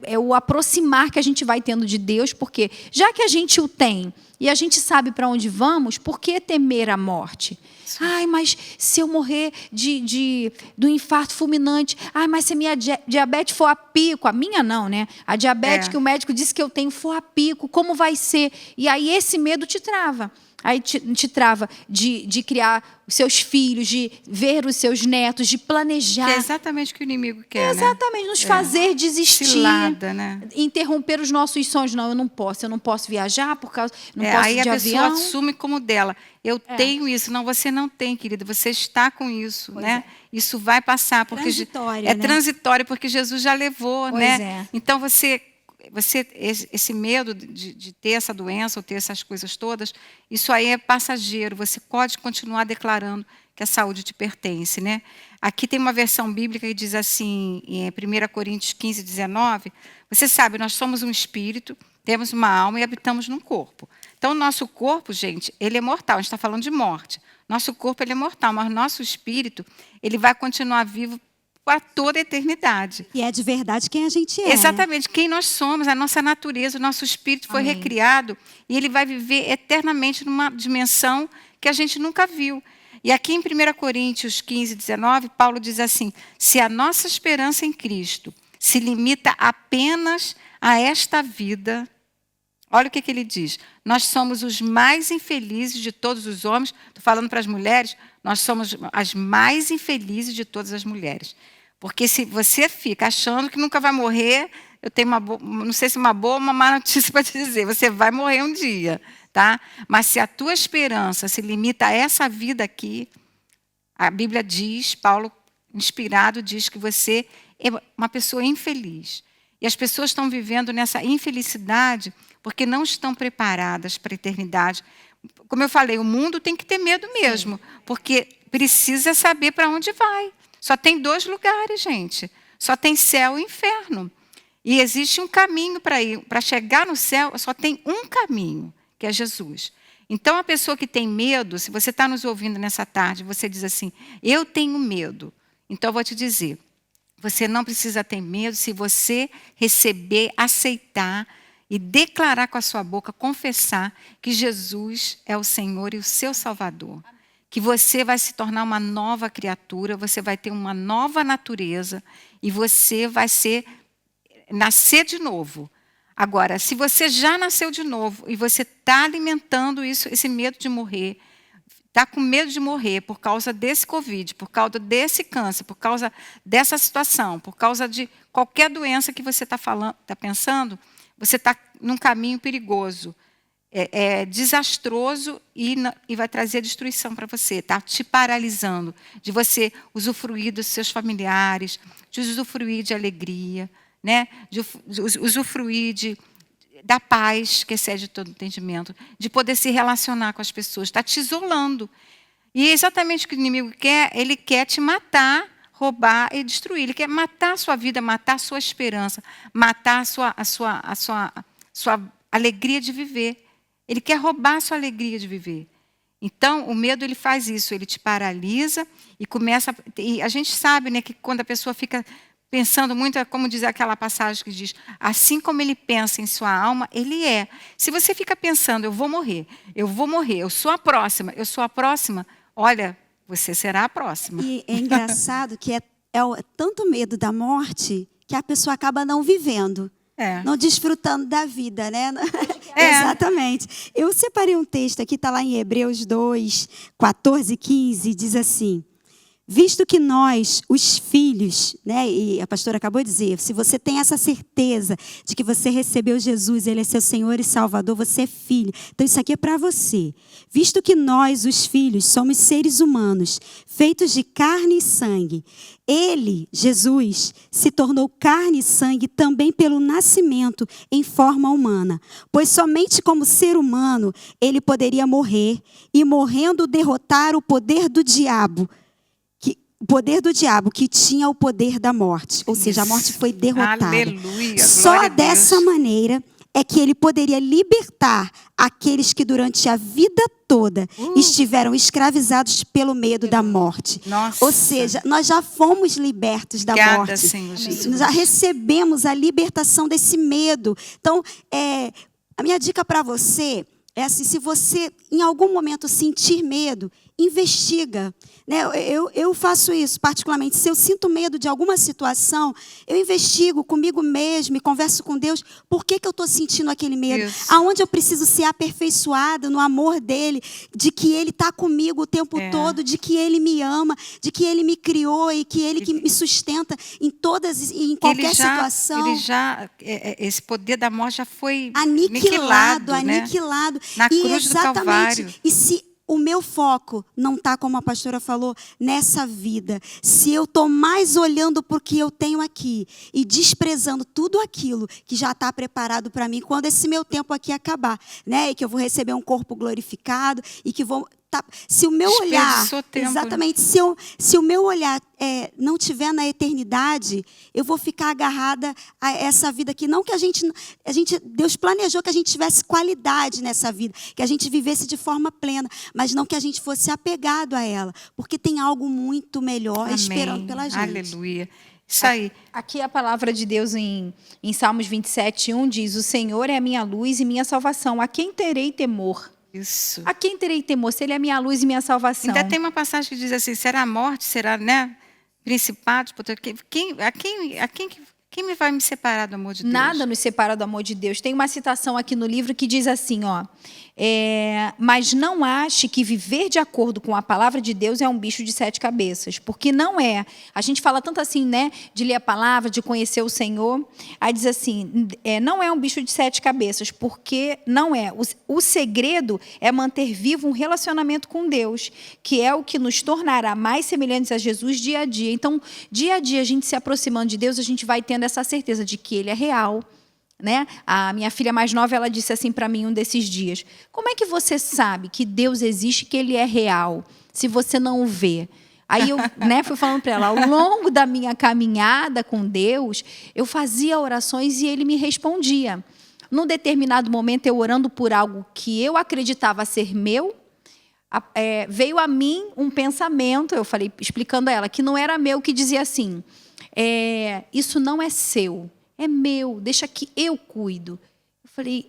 É o aproximar que a gente vai tendo de Deus, porque já que a gente o tem e a gente sabe para onde vamos, por que temer a morte? Ai, mas se eu morrer do infarto fulminante, mas se a minha diabetes for a pico, a minha não, né? A diabetes que o médico disse que eu tenho for a pico, como vai ser? E aí esse medo te trava. aí te trava de criar os seus filhos, de ver os seus netos, de planejar. Que é exatamente o que o inimigo quer, Exatamente, nos fazer desistir, Cilada, né? interromper os nossos sonhos. Não, eu não posso viajar por causa, não posso Aí de a pessoa avião. assume como dela. Eu tenho isso. Não, você não tem, querida. Você está com isso, né? Isso vai passar. Porque Transitório, é né? transitório, porque Jesus já levou, Pois né? é. Então, esse medo de ter essa doença ou ter essas coisas todas, isso aí é passageiro. Você pode continuar declarando que a saúde te pertence, né? Aqui tem uma versão bíblica que diz assim, em 1 Coríntios 15, 19, você sabe, nós somos um espírito, temos uma alma e habitamos num corpo. Então, o nosso corpo, gente, ele é mortal, a gente está falando de morte. Nosso corpo, ele é mortal, mas nosso espírito, ele vai continuar vivo para toda a eternidade. E é de verdade quem a gente é. Exatamente, quem nós somos, a nossa natureza, o nosso espírito foi Amém. recriado e ele vai viver eternamente numa dimensão que a gente nunca viu. E aqui em 1 Coríntios 15, 19, Paulo diz assim, se a nossa esperança em Cristo se limita apenas a esta vida, olha o que ele diz, nós somos os mais infelizes de todos os homens, estou falando para as mulheres, nós somos as mais infelizes de todas as mulheres. Porque se você fica achando que nunca vai morrer, eu tenho não sei se uma boa ou uma má notícia para te dizer, você vai morrer um dia, tá? Mas se a tua esperança se limita a essa vida aqui, a Bíblia diz, Paulo, inspirado, diz que você é uma pessoa infeliz. E as pessoas estão vivendo nessa infelicidade porque não estão preparadas para a eternidade. Como eu falei, o mundo tem que ter medo mesmo, porque precisa saber para onde vai. Só tem 2 lugares, gente. Só tem céu e inferno. E existe um caminho para ir. Para chegar no céu, só tem um caminho, que é Jesus. Então, a pessoa que tem medo, se você está nos ouvindo nessa tarde, você diz assim, eu tenho medo. Então, eu vou te dizer, você não precisa ter medo se você receber, aceitar e declarar com a sua boca, confessar que Jesus é o Senhor e o seu Salvador. Que você vai se tornar uma nova criatura, você vai ter uma nova natureza e você vai nascer de novo. Agora, se você já nasceu de novo e você está alimentando esse medo de morrer, está com medo de morrer por causa desse Covid, por causa desse câncer, por causa dessa situação, por causa de qualquer doença que você está pensando, você está num caminho perigoso. É desastroso e vai trazer destruição para você, está te paralisando, de você usufruir dos seus familiares, de usufruir de alegria, né? De usufruir da paz que excede todo entendimento, de poder se relacionar com as pessoas, está te isolando. E é exatamente o que o inimigo quer, ele quer te matar, roubar e destruir. Ele quer matar a sua vida, matar a sua esperança, matar a sua alegria de viver. Ele quer roubar a sua alegria de viver. Então, o medo ele faz isso, ele te paralisa e começa... E a gente sabe, né, que quando a pessoa fica pensando muito, é como diz aquela passagem que diz, assim como ele pensa em sua alma, ele é. Se você fica pensando, eu vou morrer, eu sou a próxima, olha, você será a próxima. E é engraçado que é tanto medo da morte que a pessoa acaba não vivendo. Não desfrutando da vida, né? Exatamente. Eu separei um texto aqui, está lá em Hebreus 2, 14 e 15, diz assim, visto que nós, os filhos, né, e a pastora acabou de dizer, se você tem essa certeza de que você recebeu Jesus, Ele é seu Senhor e Salvador, você é filho. Então isso aqui é para você. Visto que nós, os filhos, somos seres humanos, feitos de carne e sangue, Ele, Jesus, se tornou carne e sangue também pelo nascimento em forma humana, pois somente como ser humano Ele poderia morrer e morrendo derrotar o poder do diabo, que tinha o poder da morte. Ou seja, a morte foi derrotada. Aleluia, só dessa maneira é que ele poderia libertar aqueles que durante a vida toda estiveram escravizados pelo medo da morte. Nossa. Ou seja, nós já fomos libertos da morte. Senhor Jesus. Nós já recebemos a libertação desse medo. Então, a minha dica para você é assim, se você em algum momento sentir medo, investiga. Né? Eu faço isso, particularmente. Se eu sinto medo de alguma situação, eu investigo comigo mesmo e converso com Deus. Por que eu estou sentindo aquele medo? Isso. Aonde eu preciso ser aperfeiçoada no amor dele, de que ele está comigo o tempo todo, de que ele me ama, de que ele me criou e que ele que me sustenta em todas e em qualquer situação. Esse poder da morte já foi aniquilado. Né? Na cruz do Calvário. E se o meu foco não está, como a pastora falou, nessa vida, se eu estou mais olhando para o que eu tenho aqui e desprezando tudo aquilo que já está preparado para mim, quando esse meu tempo aqui acabar, né? E que eu vou receber um corpo glorificado e que vou... Se o meu olhar, exatamente, se o meu olhar não tiver na eternidade, eu vou ficar agarrada a essa vida aqui. Não que Deus planejou que a gente tivesse qualidade nessa vida, que a gente vivesse de forma plena, mas não que a gente fosse apegado a ela, porque tem algo muito melhor esperando pela gente. Aleluia. Isso aí. Aqui a palavra de Deus em Salmos 27:1 diz: o Senhor é a minha luz e minha salvação, a quem terei temor? Isso. A quem terei temor, se ele é minha luz e minha salvação? Ainda tem uma passagem que diz assim: será a morte, será, né? Principados, quem vai me separar do amor de Deus? Nada nos separa do amor de Deus. Tem uma citação aqui no livro que diz assim, ó: mas não ache que viver de acordo com a palavra de Deus é um bicho de 7 cabeças, porque não é. A gente fala tanto assim, né, de ler a palavra, de conhecer o Senhor. Aí diz assim, não é um bicho de 7 cabeças, porque não é. O segredo é manter vivo um relacionamento com Deus, que é o que nos tornará mais semelhantes a Jesus dia a dia. Então, dia a dia, a gente se aproximando de Deus, a gente vai tendo essa certeza de que Ele é real. Né? A minha filha mais nova, ela disse assim para mim um desses dias: como é que você sabe que Deus existe, que Ele é real, se você não o vê? Aí eu, né, fui falando para ela, ao longo da minha caminhada com Deus, eu fazia orações e Ele me respondia. Num determinado momento, eu orando por algo que eu acreditava ser meu, veio a mim um pensamento, eu falei, explicando a ela, que não era meu, que dizia assim: isso não é seu, é meu, deixa que eu cuido.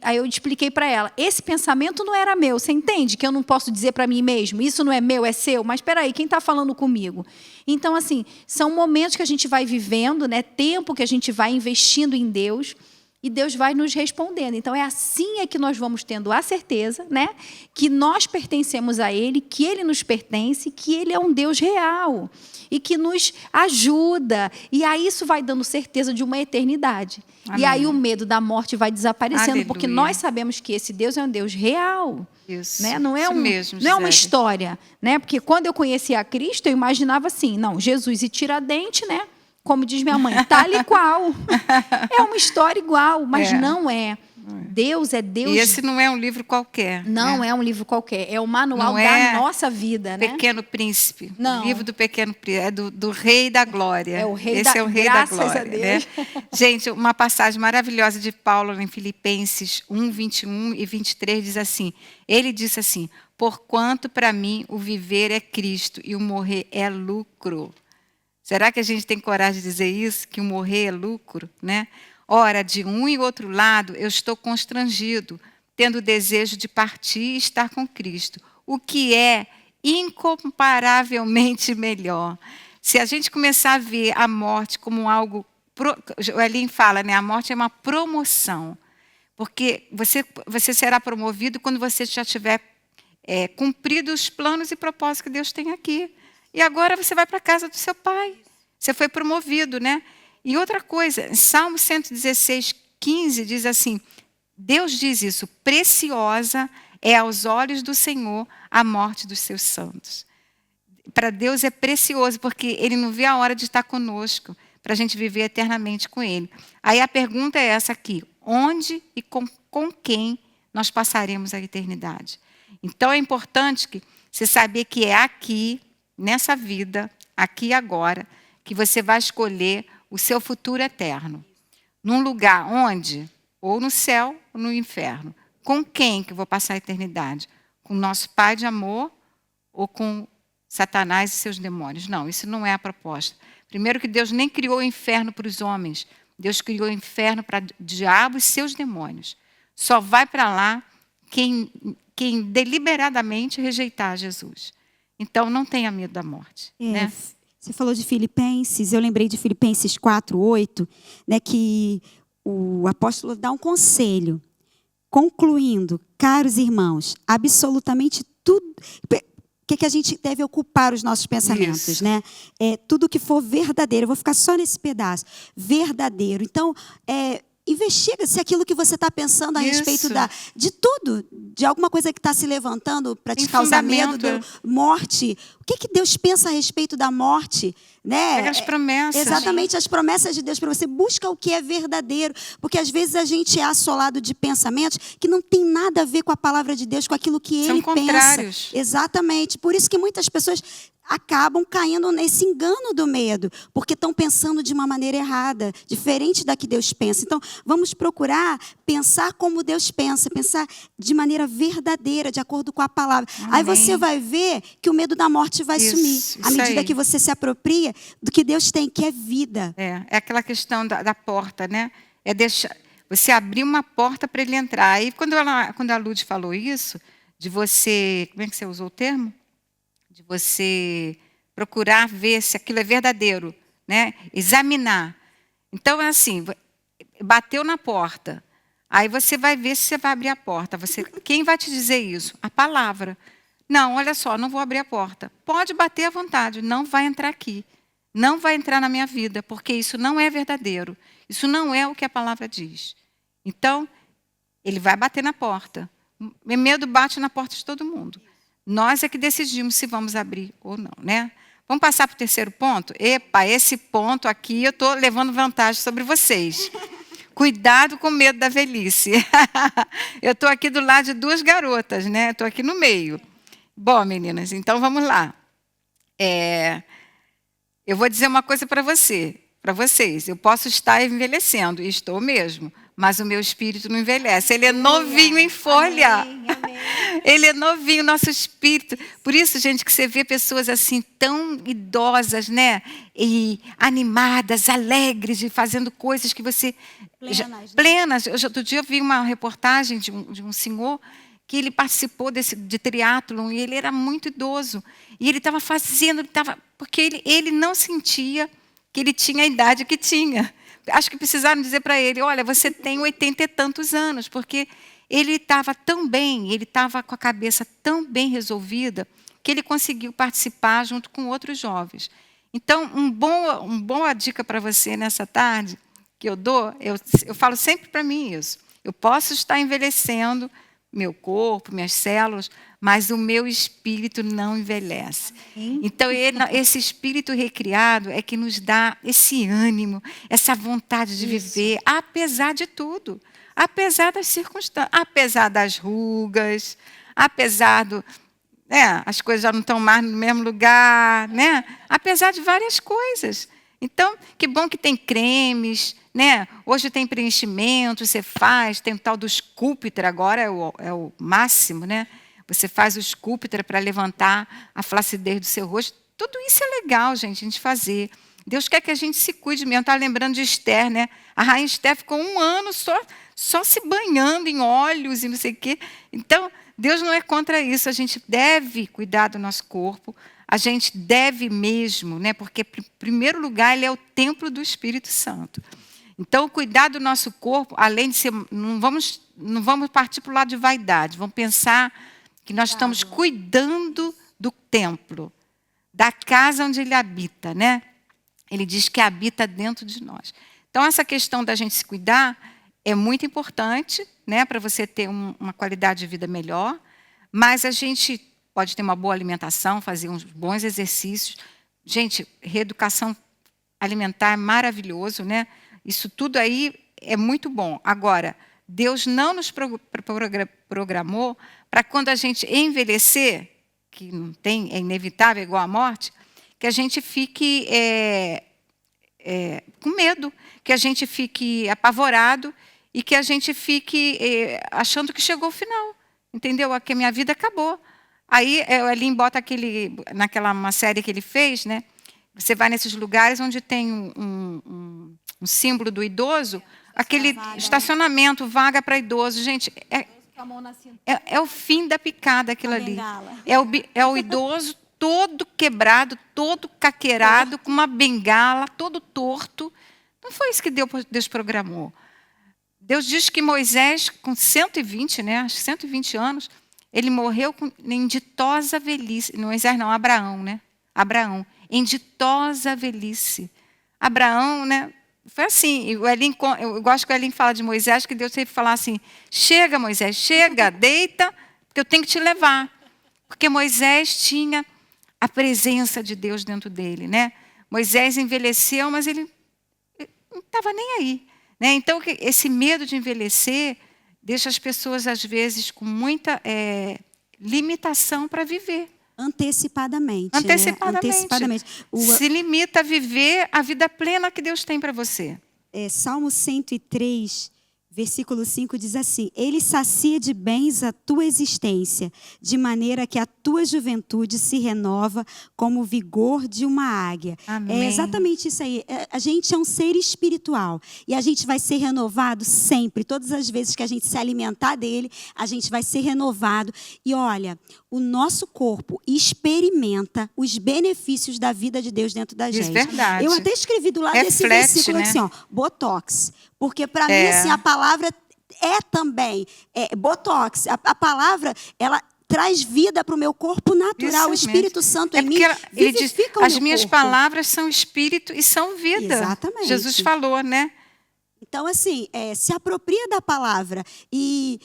Aí eu expliquei para ela, esse pensamento não era meu, você entende que eu não posso dizer para mim mesmo, isso não é meu, é seu, mas espera aí, quem está falando comigo? Então, assim, são momentos que a gente vai vivendo, né, tempo que a gente vai investindo em Deus, e Deus vai nos respondendo. Então, assim que nós vamos tendo a certeza, né, que nós pertencemos a Ele, que Ele nos pertence, que Ele é um Deus real e que nos ajuda. E aí isso vai dando certeza de uma eternidade. Amém. E aí o medo da morte vai desaparecendo, aleluia, porque nós sabemos que esse Deus é um Deus real. Isso, né? Não é isso mesmo, não é uma história. Né? Porque quando eu conhecia a Cristo, eu imaginava assim, não, Jesus e Tiradentes, né? Como diz minha mãe, tal e qual. É uma história igual, mas não é. Deus é Deus. E esse não é um livro qualquer. Não é um livro qualquer. É o manual da nossa vida. Né? Pequeno Príncipe. Não. O livro do Pequeno Príncipe. É do Rei da Glória. É o Rei esse da... é o Rei da Glória. A Deus. Né? Gente, uma passagem maravilhosa de Paulo em Filipenses 1, 21 e 23 diz assim. Ele disse assim: porquanto para mim o viver é Cristo e o morrer é lucro. Será que a gente tem coragem de dizer isso? Que o morrer é lucro, né? Ora, de um e outro lado, eu estou constrangido, tendo o desejo de partir e estar com Cristo, o que é incomparavelmente melhor. Se a gente começar a ver a morte como algo... O Elim fala, né? A morte é uma promoção, porque você será promovido quando você já tiver cumprido os planos e propósitos que Deus tem aqui. E agora você vai para a casa do seu pai. Você foi promovido, né? E outra coisa, Salmo 116, 15 diz assim, Deus diz isso, preciosa é aos olhos do Senhor a morte dos seus santos. Para Deus é precioso, porque Ele não vê a hora de estar conosco, para a gente viver eternamente com Ele. Aí a pergunta é essa aqui, onde e com quem nós passaremos a eternidade? Então é importante que você saber que é aqui, nessa vida, aqui e agora, que você vai escolher o seu futuro eterno. Num lugar onde? Ou no céu ou no inferno. Com quem que eu vou passar a eternidade? Com o nosso Pai de amor ou com Satanás e seus demônios? Não, isso não é a proposta. Primeiro que Deus nem criou o inferno para os homens. Deus criou o inferno para o diabo e seus demônios. Só vai para lá quem deliberadamente rejeitar Jesus. Então, não tenha medo da morte. Né? Você falou de Filipenses, eu lembrei de Filipenses 4:8, né, que o apóstolo dá um conselho, concluindo, caros irmãos, absolutamente tudo. O que a gente deve ocupar os nossos pensamentos, Isso. né? Tudo que for verdadeiro. Eu vou ficar só nesse pedaço. Verdadeiro. Então, investiga se aquilo que você está pensando a respeito de tudo, de alguma coisa que está se levantando para te causar medo, morte. O que Deus pensa a respeito da morte? Né? Pega as promessas. Exatamente, as promessas de Deus para você. Busca o que é verdadeiro. Porque às vezes a gente é assolado de pensamentos que não tem nada a ver com a palavra de Deus, com aquilo que Ele pensa. São contrários. Exatamente. Por isso que muitas pessoas acabam caindo nesse engano do medo, porque estão pensando de uma maneira errada, diferente da que Deus pensa. Então, vamos procurar pensar como Deus pensa, pensar de maneira verdadeira, de acordo com a palavra. Amém. Aí você vai ver que o medo da morte vai sumir, à medida que você se apropria do que Deus tem, que é vida. É aquela questão da porta, né? É deixar você abrir uma porta para ele entrar. Aí, quando a Lud falou isso, de você, como é que você usou o termo? De você procurar ver se aquilo é verdadeiro, né? Examinar. Então, é assim, bateu na porta, aí você vai ver se você vai abrir a porta. Quem vai te dizer isso? A palavra. Não, olha só, não vou abrir a porta. Pode bater à vontade, não vai entrar aqui. Não vai entrar na minha vida, porque isso não é verdadeiro. Isso não é o que a palavra diz. Então, ele vai bater na porta. O medo bate na porta de todo mundo. Nós é que decidimos se vamos abrir ou não, né? Vamos passar para o terceiro ponto? Epa, esse ponto aqui eu estou levando vantagem sobre vocês. Cuidado com o medo da velhice. Eu estou aqui do lado de duas garotas, né? Estou aqui no meio. Bom, meninas, então vamos lá. Eu vou dizer uma coisa para vocês. Eu posso estar envelhecendo, e estou mesmo, mas o meu espírito não envelhece. Ele é novinho em folha. Amém, amém. Ele é novinho, nosso espírito. Por isso, gente, que você vê pessoas assim tão idosas, né? E animadas, alegres, e fazendo coisas que você... Plenas. Outro dia eu vi uma reportagem de um senhor que ele participou de triatlon e ele era muito idoso. E ele estava fazendo, porque ele não sentia que ele tinha a idade que tinha. Acho que precisaram dizer para ele, olha, você tem 80 e tantos anos, porque ele estava tão bem, ele estava com a cabeça tão bem resolvida, que ele conseguiu participar junto com outros jovens. Então, uma boa dica para você nessa tarde, que eu dou, eu falo sempre para mim isso. Eu posso estar envelhecendo, meu corpo, minhas células, mas o meu espírito não envelhece. Então, esse espírito recriado é que nos dá esse ânimo, essa vontade de viver, apesar de tudo, apesar das circunstâncias, apesar das rugas, apesar as coisas já não estão mais no mesmo lugar, né? Apesar de várias coisas. Então, que bom que tem cremes, né? Hoje tem preenchimento, você faz, tem o tal do Sculptra, agora é o máximo, né? Você faz o Sculptra para levantar a flacidez do seu rosto. Tudo isso é legal, gente, a gente fazer. Deus quer que a gente se cuide mesmo. Estava lembrando de Esther, né? A rainha Esther ficou 1 ano só se banhando em óleos e não sei o quê. Então, Deus não é contra isso. A gente deve cuidar do nosso corpo. A gente deve mesmo, né? Porque, em primeiro lugar, ele é o templo do Espírito Santo. Então, cuidar do nosso corpo, além de ser... Não vamos partir para o lado de vaidade. Vamos pensar que nós estamos cuidando do templo, da casa onde ele habita, né? Ele diz que habita dentro de nós. Então, essa questão da gente se cuidar é muito importante, né? Para você ter uma qualidade de vida melhor. Mas a gente pode ter uma boa alimentação, fazer uns bons exercícios. Gente, reeducação alimentar é maravilhoso, né? Isso tudo aí é muito bom. Agora, Deus não nos programou para quando a gente envelhecer, que não tem, é inevitável, igual a morte, que a gente fique com medo, que a gente fique apavorado e que a gente fique achando que chegou o final. Entendeu? Que a minha vida acabou. Aí o Elim bota uma série que ele fez, né? Você vai nesses lugares onde tem um símbolo do idoso, aquele estacionamento, vaga para idoso. Gente, é o fim da picada aquilo ali. É o idoso todo quebrado, todo caqueirado, com uma bengala, todo torto. Não foi isso que Deus programou. Deus diz que Moisés, com 120, né, acho que 120 anos, ele morreu em ditosa velhice. Moisés não, Abraão, né? Abraão, em ditosa velhice. Abraão, né? Foi assim. Eu gosto que o Elin fala de Moisés, que Deus teve que falar assim: chega, Moisés, chega, deita, porque eu tenho que te levar. Porque Moisés tinha a presença de Deus dentro dele, né? Moisés envelheceu, mas ele não estava nem aí, né? Então, esse medo de envelhecer deixa as pessoas, às vezes, com muita limitação para viver. Antecipadamente. Antecipadamente. Né? Antecipadamente. Se limita a viver a vida plena que Deus tem para você. Salmo 103, versículo 5 diz assim: Ele sacia de bens a tua existência, de maneira que a tua juventude se renova como o vigor de uma águia. Amém. É exatamente isso aí. A gente é um ser espiritual e a gente vai ser renovado sempre. Todas as vezes que a gente se alimentar dele, a gente vai ser renovado. E olha, o nosso corpo experimenta os benefícios da vida de Deus dentro da gente. Isso é verdade. Eu até escrevi do lado desse versículo, né? Assim, ó, botox. Porque para mim, assim, a palavra é também botox. A palavra, ela traz vida para o meu corpo natural. O Espírito Santo em mim vivifica o meu as minhas corpo. Palavras são espírito e são vida. Exatamente. Jesus falou, né? Então, assim, se apropria da palavra. E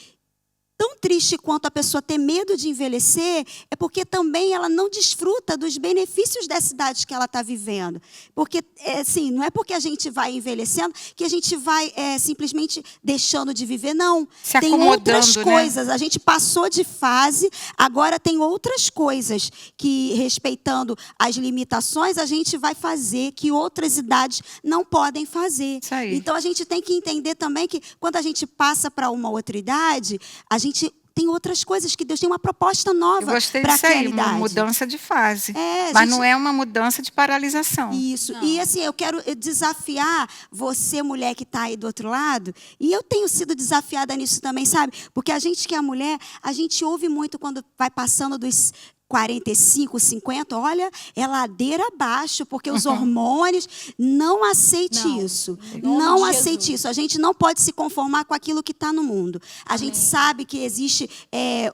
tão triste quanto a pessoa ter medo de envelhecer, é porque também ela não desfruta dos benefícios dessa idade que ela está vivendo. Porque, assim, não é porque a gente vai envelhecendo que a gente vai simplesmente deixando de viver, não. Se tem outras né? coisas. A gente passou de fase, agora tem outras coisas que, respeitando as limitações, a gente vai fazer que outras idades não podem fazer. Isso aí. Então, a gente tem que entender também que, quando a gente passa para uma outra idade, a gente tem outras coisas, que Deus tem uma proposta nova para aquela idade. Uma mudança de fase. Mas não é uma mudança de paralisação. Isso. Não. E assim, eu quero desafiar você, mulher que está aí do outro lado, e eu tenho sido desafiada nisso também, sabe? Porque a gente que é mulher, a gente ouve muito quando vai passando dos 45, 50, olha, é ladeira abaixo, porque os hormônios, não aceite isso. Não aceite isso. A gente não pode se conformar com aquilo que está no mundo. A gente sabe que existe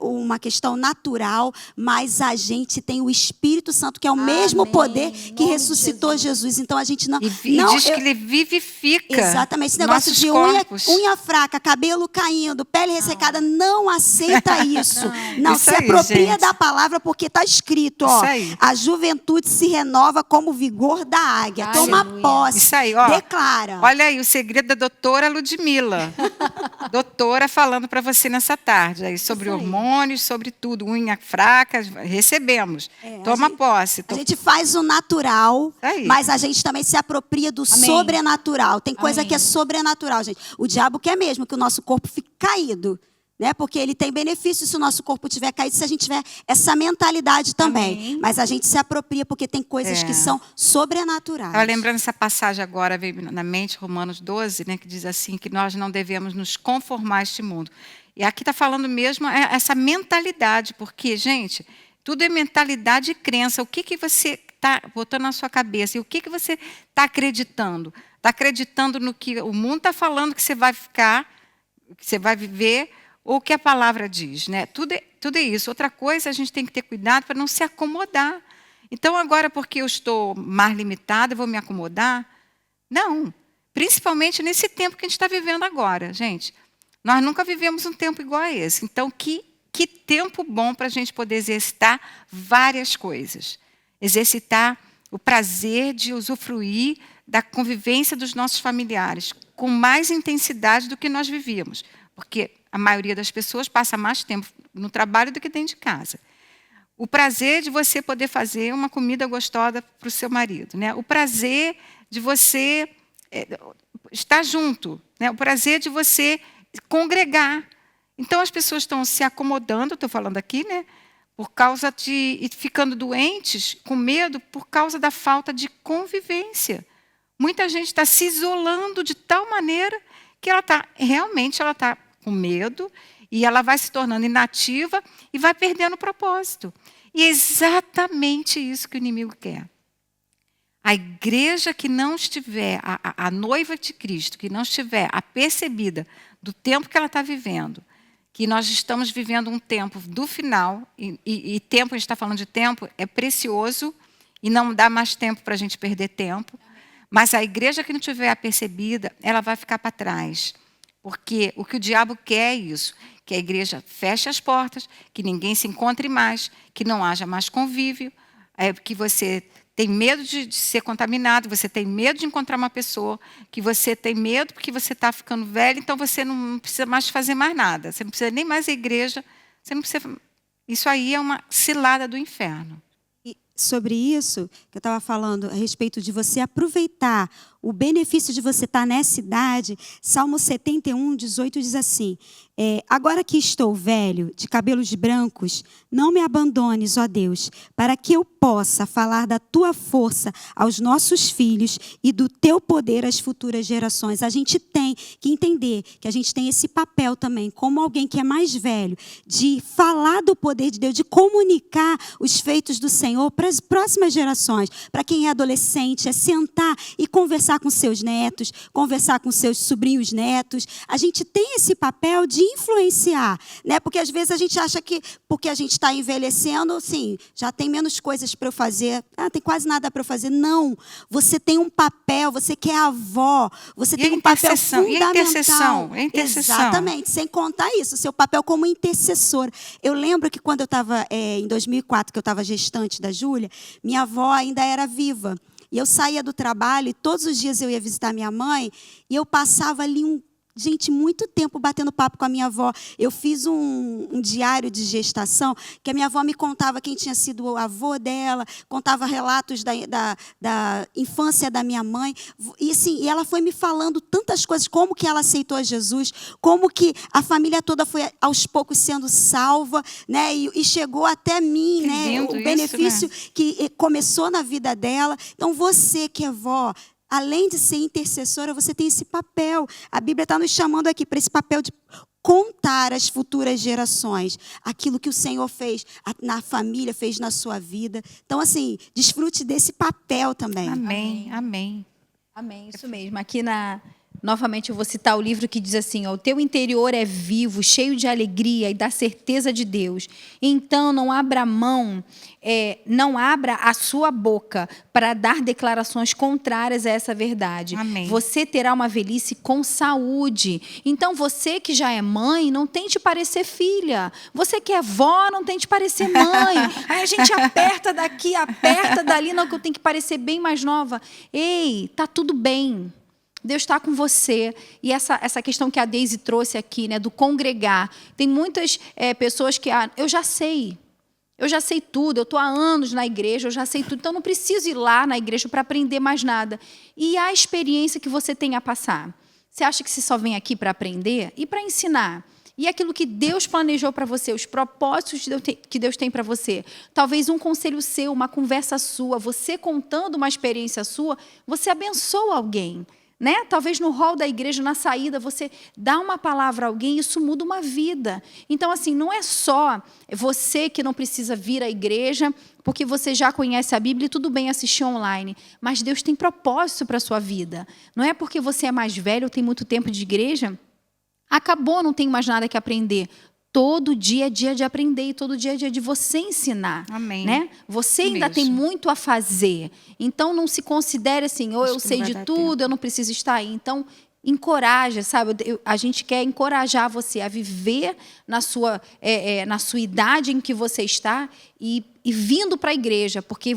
uma questão natural, mas a gente tem o Espírito Santo, que é o mesmo poder que ressuscitou Jesus. Então, a gente não... E diz que ele vivifica. Exatamente. Esse negócio de unha fraca, cabelo caindo, pele ressecada, não aceita isso. Não, isso se aí, apropria gente. da palavra, porque está escrito, ó, a juventude se renova como o vigor da águia. Toma posse. Isso aí, ó. Declara. Olha aí o segredo da doutora Ludmila. Doutora falando para você nessa tarde aí sobre hormônios, sobre tudo, unha fraca, recebemos. Toma posse. A gente faz o natural, mas a gente também se apropria do sobrenatural. Tem coisa que é sobrenatural, gente. O diabo quer mesmo que o nosso corpo fique caído. Né? Porque ele tem benefício se o nosso corpo tiver caído, se a gente tiver essa mentalidade também. Mas a gente se apropria, porque tem coisas que são sobrenaturais. Estava lembrando essa passagem agora, veio na mente, Romanos 12, né, que diz assim, que nós não devemos nos conformar a este mundo. E aqui está falando mesmo essa mentalidade, porque, gente, tudo é mentalidade e crença. O que você está botando na sua cabeça? E o que você está acreditando? Está acreditando no que o mundo está falando que você vai ficar, que você vai viver, ou o que a palavra diz, né? Tudo é isso. Outra coisa, a gente tem que ter cuidado para não se acomodar. Então, agora, porque eu estou mais limitada, eu vou me acomodar? Não. Principalmente nesse tempo que a gente está vivendo agora, gente. Nós nunca vivemos um tempo igual a esse. Então, que tempo bom para a gente poder exercitar várias coisas. Exercitar o prazer de usufruir da convivência dos nossos familiares com mais intensidade do que nós vivíamos. Porque a maioria das pessoas passa mais tempo no trabalho do que dentro de casa. O prazer de você poder fazer uma comida gostosa para o seu marido, né? O prazer de você estar junto, né? O prazer de você congregar. Então, as pessoas estão se acomodando, estou falando aqui, né? Por causa de ficando doentes, com medo, por causa da falta de convivência. Muita gente está se isolando de tal maneira que ela está com medo, e ela vai se tornando inativa e vai perdendo o propósito. E é exatamente isso que o inimigo quer. A igreja que não estiver, a noiva de Cristo, que não estiver apercebida do tempo que ela está vivendo, que nós estamos vivendo um tempo do final, e tempo, a gente está falando de tempo, é precioso, e não dá mais tempo para a gente perder tempo. Mas a igreja que não estiver apercebida, ela vai ficar para trás. Porque o que o diabo quer é isso, que a igreja feche as portas, que ninguém se encontre mais, que não haja mais convívio, que você tem medo de ser contaminado, você tem medo de encontrar uma pessoa, que você tem medo porque você está ficando velho, então você não precisa mais fazer mais nada. Você não precisa nem mais ir à igreja. Você não precisa... Isso aí é uma cilada do inferno. E sobre isso que eu estava falando, a respeito de você aproveitar o benefício de você estar nessa idade, Salmo 71, 18 diz assim: agora que estou velho, de cabelos brancos, não me abandones, ó Deus, para que eu possa falar da tua força aos nossos filhos e do teu poder às futuras gerações. A gente tem que entender que a gente tem esse papel também, como alguém que é mais velho, de falar do poder de Deus, de comunicar os feitos do Senhor para as próximas gerações. Para quem é adolescente, é sentar e conversar com seus netos, conversar com seus sobrinhos netos. A gente tem esse papel de influenciar, né? Porque às vezes a gente acha que porque a gente está envelhecendo, assim, já tem menos coisas para eu fazer, tem quase nada para eu fazer. Não, você tem um papel, você que é avó, você tem um papel fundamental. E a intercessão? Exatamente, sem contar isso, seu papel como intercessora. Eu lembro que quando eu estava, em 2004, que eu estava gestante da Júlia, minha avó ainda era viva. E eu saía do trabalho e todos os dias eu ia visitar minha mãe e eu passava ali muito tempo batendo papo com a minha avó. Eu fiz um diário de gestação que a minha avó me contava quem tinha sido o avô dela, contava relatos da infância da minha mãe. E, assim, e ela foi me falando tantas coisas, como que ela aceitou Jesus, como que a família toda foi aos poucos sendo salva, né? E chegou até mim, que né? O benefício, né? Que começou na vida dela. Então, você que é vó, além de ser intercessora, você tem esse papel. A Bíblia está nos chamando aqui para esse papel de contar às futuras gerações aquilo que o Senhor fez na família, fez na sua vida. Então, assim, desfrute desse papel também. Amém, amém. Amém, isso mesmo. Aqui novamente eu vou citar o livro que diz assim: o teu interior é vivo, cheio de alegria e da certeza de Deus. Então não abra mão, não abra a sua boca para dar declarações contrárias a essa verdade. Amém. Você terá uma velhice com saúde. Então você que já é mãe, não tente parecer filha. Você que é vó, não tente parecer mãe. Aí a gente aperta daqui, aperta dali, não, que eu tenho que parecer bem mais nova. Ei, tá tudo bem. Deus está com você. E essa questão que a Deise trouxe aqui, né, do congregar. Tem muitas pessoas que... eu já sei tudo, eu estou há anos na igreja, eu já sei tudo, então não preciso ir lá na igreja para aprender mais nada. E a experiência que você tem a passar? Você acha que você só vem aqui para aprender e para ensinar? E aquilo que Deus planejou para você, os propósitos que Deus tem para você. Talvez um conselho seu, uma conversa sua, você contando uma experiência sua, você abençoa alguém. Né? Talvez no hall da igreja, na saída, você dá uma palavra a alguém e isso muda uma vida. Então, assim, não é só você que não precisa vir à igreja porque você já conhece a Bíblia e tudo bem assistir online. Mas Deus tem propósito para a sua vida. Não é porque você é mais velho ou tem muito tempo de igreja, acabou, não tem mais nada que aprender. Todo dia é dia de aprender e todo dia é dia de você ensinar. Amém. Né? Você ainda tem muito a fazer. Então, não se considere assim, ou eu sei de tudo, eu não preciso estar aí. Então, encoraja, sabe? A gente quer encorajar você a viver na sua idade em que você está e vindo para a igreja, porque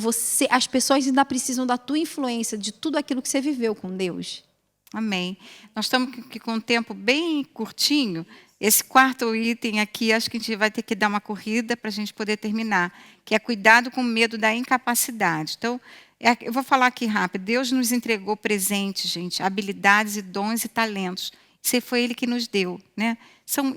as pessoas ainda precisam da tua influência, de tudo aquilo que você viveu com Deus. Amém. Nós estamos aqui com um tempo bem curtinho. Esse quarto item aqui, acho que a gente vai ter que dar uma corrida para a gente poder terminar, que é cuidado com o medo da incapacidade. Então, eu vou falar aqui rápido. Deus nos entregou presentes, gente, habilidades e dons e talentos. Isso foi Ele que nos deu, né?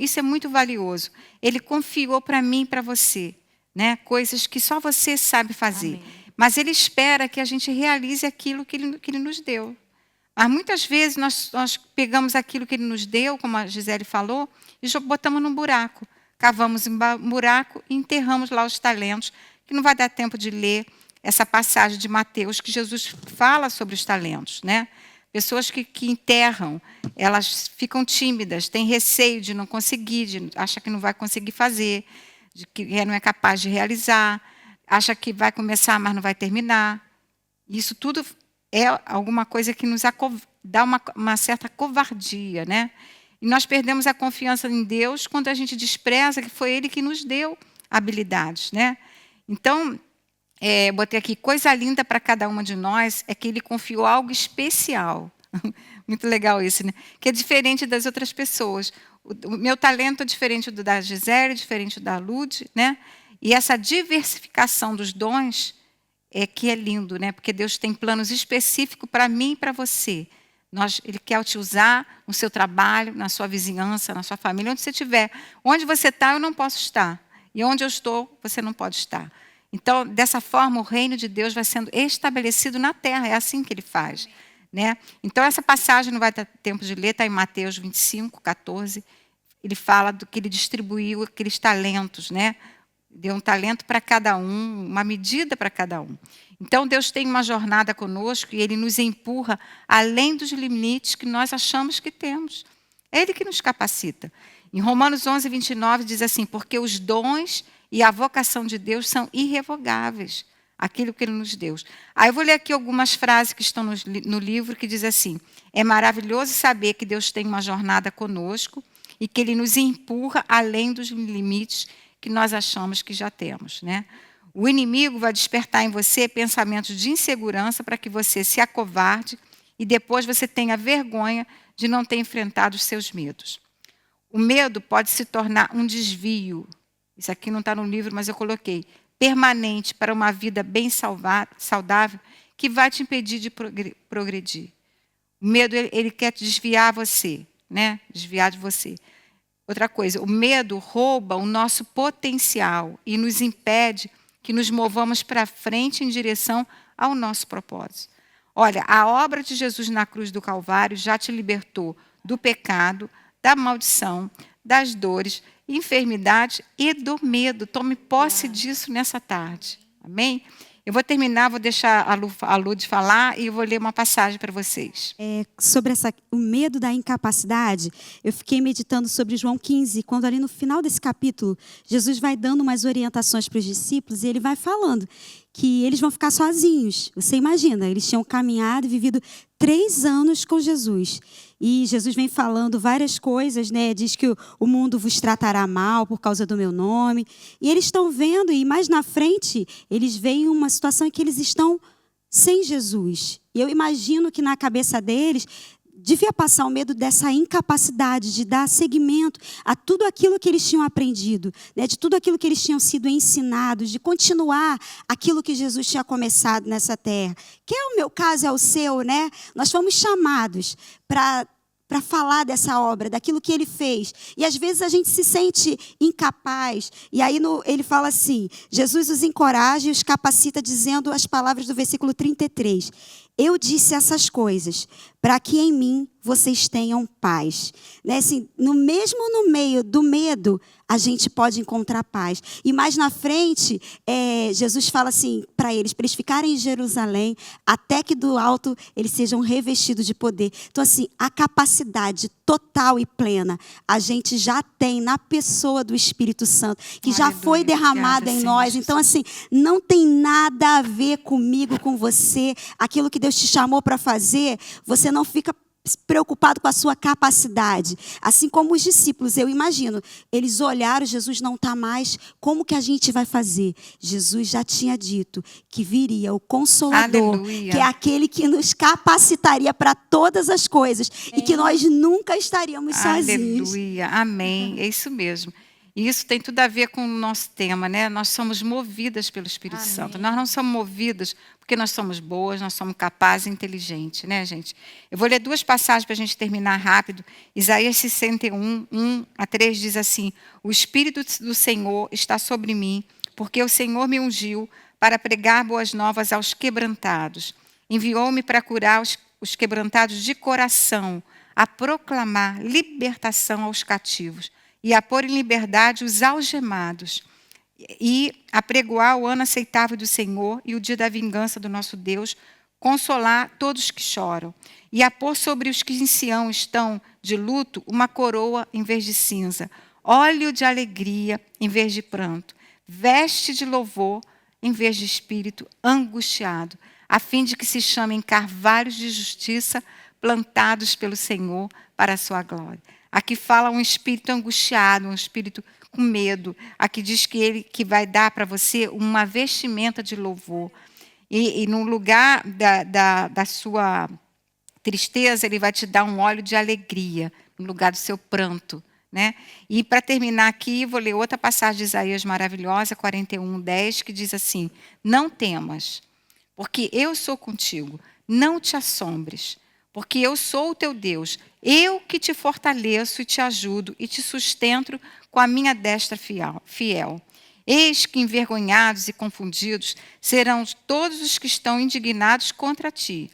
Isso é muito valioso. Ele confiou para mim e para você, né? Coisas que só você sabe fazer. Amém. Mas Ele espera que a gente realize aquilo que Ele nos deu. Mas muitas vezes nós pegamos aquilo que Ele nos deu, como a Gisele falou, e botamos num buraco. Cavamos um buraco e enterramos lá os talentos que não vai dar tempo de ler essa passagem de Mateus, que Jesus fala sobre os talentos, né? Pessoas que enterram, elas ficam tímidas, têm receio de não conseguir, acha que não vai conseguir fazer, de que não é capaz de realizar, acha que vai começar, mas não vai terminar. Isso tudo é alguma coisa que nos dá uma certa covardia, né? E nós perdemos a confiança em Deus quando a gente despreza que foi Ele que nos deu habilidades, né? Então, botei aqui, coisa linda para cada uma de nós é que Ele confiou algo especial. Muito legal isso, né? Que é diferente das outras pessoas. O meu talento é diferente do da Gisele, diferente da Lud, né? E essa diversificação dos dons é que é lindo, né? Porque Deus tem planos específicos para mim e para você. Ele quer te usar no seu trabalho, na sua vizinhança, na sua família, onde você estiver. Onde você está, eu não posso estar. E onde eu estou, você não pode estar. Então, dessa forma, o reino de Deus vai sendo estabelecido na terra. É assim que Ele faz, né? Então, essa passagem não vai ter tempo de ler, está em Mateus 25, 14. Ele fala do que Ele distribuiu aqueles talentos, né? Deu um talento para cada um, uma medida para cada um. Então, Deus tem uma jornada conosco e Ele nos empurra além dos limites que nós achamos que temos. É Ele que nos capacita. Em Romanos 11, 29, diz assim, porque os dons e a vocação de Deus são irrevogáveis, aquilo que Ele nos deu. Aí eu vou ler aqui algumas frases que estão no livro, que diz assim, é maravilhoso saber que Deus tem uma jornada conosco e que Ele nos empurra além dos limites que nós achamos que já temos, né? O inimigo vai despertar em você pensamentos de insegurança para que você se acovarde e depois você tenha vergonha de não ter enfrentado os seus medos. O medo pode se tornar um desvio, isso aqui não está no livro, mas eu coloquei, permanente para uma vida bem saudável, que vai te impedir de progredir. O medo, ele quer desviar você, né? Desviar de você. Outra coisa, o medo rouba o nosso potencial e nos impede que nos movamos para frente em direção ao nosso propósito. Olha, a obra de Jesus na cruz do Calvário já te libertou do pecado, da maldição, das dores, enfermidade e do medo. Tome posse disso nessa tarde. Amém? Eu vou terminar, vou deixar a Lud falar e eu vou ler uma passagem para vocês. Sobre o medo da incapacidade, eu fiquei meditando sobre João 15, quando ali no final desse capítulo, Jesus vai dando umas orientações para os discípulos e Ele vai falando que eles vão ficar sozinhos. Você imagina, eles tinham caminhado e vivido 3 anos com Jesus. E Jesus vem falando várias coisas, né? Diz que o mundo vos tratará mal por causa do meu nome. E eles estão vendo, e mais na frente, eles veem uma situação em que eles estão sem Jesus. E eu imagino que na cabeça deles devia passar o medo dessa incapacidade de dar seguimento a tudo aquilo que eles tinham aprendido, né? De tudo aquilo que eles tinham sido ensinados, de continuar aquilo que Jesus tinha começado nessa terra. Que é o meu caso, é o seu, né? Nós fomos chamados para falar dessa obra, daquilo que Ele fez. E às vezes a gente se sente incapaz. E aí ele fala assim, Jesus os encoraja e os capacita dizendo as palavras do versículo 33. Eu disse essas coisas para que em mim vocês tenham paz. Né? Assim, no meio do medo, a gente pode encontrar paz. E mais na frente, Jesus fala assim para eles ficarem em Jerusalém, até que do alto eles sejam revestidos de poder. Então, assim, a capacidade total e plena, a gente já tem na pessoa do Espírito Santo, que já foi derramada em nós. Então, assim, não tem nada a ver comigo, com você. Aquilo que Deus te chamou para fazer, você não fica preocupado com a sua capacidade. Assim como os discípulos, eu imagino, eles olharam, Jesus não está mais, como que a gente vai fazer? Jesus já tinha dito que viria o Consolador, Aleluia. que é aquele que nos capacitaria para todas as coisas e que nós nunca estaríamos sozinhos. Aleluia, amém, é isso mesmo. E isso tem tudo a ver com o nosso tema, né? Nós somos movidas pelo Espírito Santo. Nós não somos movidas porque nós somos boas, nós somos capazes e inteligentes, né, gente? Eu vou ler 2 passagens para a gente terminar rápido. Isaías 61, 1-3 diz assim, o Espírito do Senhor está sobre mim, porque o Senhor me ungiu para pregar boas novas aos quebrantados. Enviou-me para curar os quebrantados de coração, a proclamar libertação aos cativos e a pôr em liberdade os algemados, e apregoar o ano aceitável do Senhor e o dia da vingança do nosso Deus, consolar todos que choram, e a pôr sobre os que em Sião estão de luto uma coroa em vez de cinza, óleo de alegria em vez de pranto, veste de louvor em vez de espírito angustiado, a fim de que se chamem carvalhos de justiça plantados pelo Senhor para a sua glória. Aqui fala um espírito angustiado, um espírito com medo. Aqui diz que ele que vai dar para você uma vestimenta de louvor. E no lugar da sua tristeza, ele vai te dar um óleo de alegria, no lugar do seu pranto. Né? E para terminar aqui, vou ler outra passagem de Isaías maravilhosa, 41:10, que diz assim: não temas, porque eu sou contigo, não te assombres, porque eu sou o teu Deus, eu que te fortaleço e te ajudo e te sustento com a minha destra fiel. Eis que envergonhados e confundidos serão todos os que estão indignados contra ti.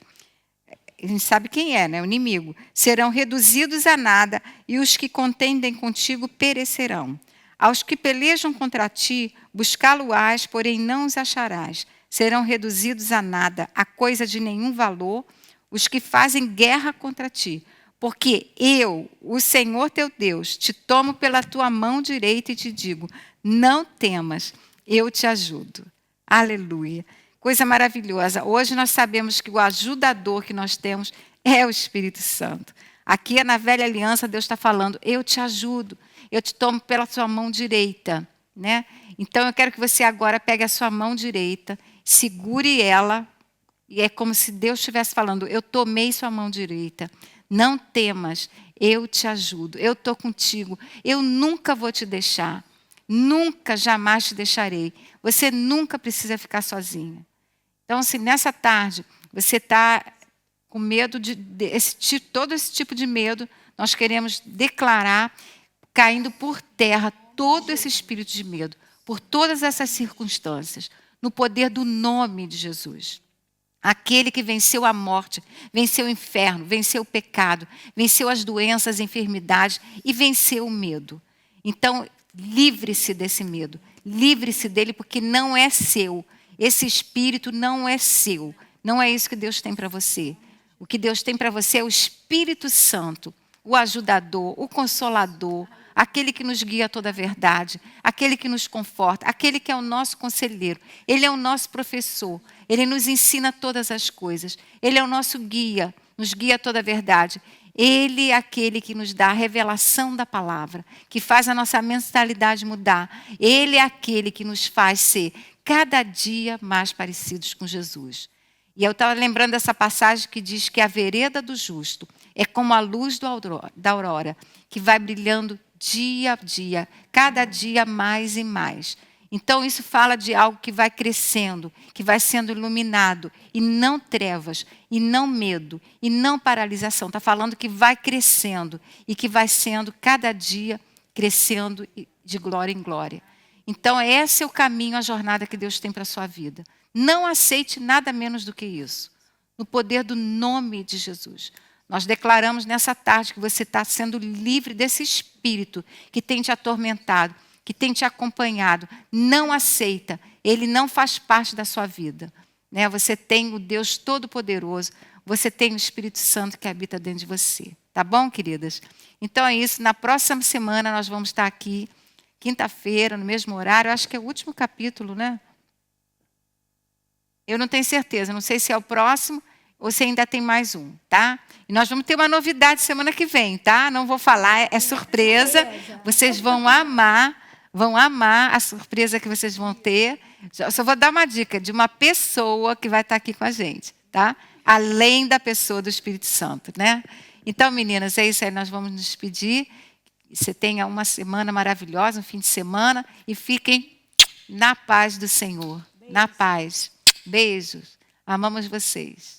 A gente sabe quem é, né? O inimigo. Serão reduzidos a nada, e os que contendem contigo perecerão. Aos que pelejam contra ti, buscá-lo-ás, porém não os acharás. Serão reduzidos a nada, a coisa de nenhum valor, os que fazem guerra contra ti. Porque eu, o Senhor teu Deus, te tomo pela tua mão direita e te digo: não temas, eu te ajudo. Aleluia. Coisa maravilhosa. Hoje nós sabemos que o ajudador que nós temos é o Espírito Santo. Aqui na velha aliança Deus está falando: eu te ajudo, eu te tomo pela sua mão direita. Né? Então eu quero que você agora pegue a sua mão direita, segure ela, e é como se Deus estivesse falando: eu tomei sua mão direita. Não temas, eu te ajudo, eu estou contigo, eu nunca vou te deixar, nunca, jamais te deixarei. Você nunca precisa ficar sozinha. Então, se nessa tarde você está com medo todo esse tipo de medo, nós queremos declarar, caindo por terra, todo esse espírito de medo, por todas essas circunstâncias, no poder do nome de Jesus. Aquele que venceu a morte, venceu o inferno, venceu o pecado, venceu as doenças, as enfermidades e venceu o medo. Então, livre-se desse medo, livre-se dele, porque não é seu. Esse espírito não é seu. Não é isso que Deus tem para você. O que Deus tem para você é o Espírito Santo, o ajudador, o consolador, aquele que nos guia a toda a verdade, aquele que nos conforta, aquele que é o nosso conselheiro. Ele é o nosso professor, ele nos ensina todas as coisas. Ele é o nosso guia, nos guia a toda a verdade. Ele é aquele que nos dá a revelação da palavra, que faz a nossa mentalidade mudar. Ele é aquele que nos faz ser cada dia mais parecidos com Jesus. E eu estava lembrando dessa passagem que diz que a vereda do justo é como a luz da aurora, que vai brilhando dia a dia, cada dia mais e mais. Então isso fala de algo que vai crescendo, que vai sendo iluminado, e não trevas, e não medo, e não paralisação. Está falando que vai crescendo e que vai sendo cada dia crescendo de glória em glória. Então esse é o caminho, a jornada que Deus tem para a sua vida. Não aceite nada menos do que isso. No poder do nome de Jesus. Nós declaramos nessa tarde que você está sendo livre desse espírito que tem te atormentado, que tem te acompanhado. Não aceita. Ele não faz parte da sua vida. Né? Você tem o Deus Todo-Poderoso. Você tem o Espírito Santo que habita dentro de você. Tá bom, queridas? Então é isso. Na próxima semana nós vamos estar aqui, quinta-feira, no mesmo horário. Eu acho que é o último capítulo, né? Eu não tenho certeza. Não sei se é o próximo ou se ainda tem mais um, tá? E nós vamos ter uma novidade semana que vem, tá? Não vou falar, é surpresa. Vocês vão amar a surpresa que vocês vão ter. Eu só vou dar uma dica de uma pessoa que vai estar aqui com a gente, tá? Além da pessoa do Espírito Santo, né? Então, meninas, é isso aí, nós vamos nos despedir. Você tenha uma semana maravilhosa, um fim de semana, e fiquem na paz do Senhor. Na paz. Beijos. Amamos vocês.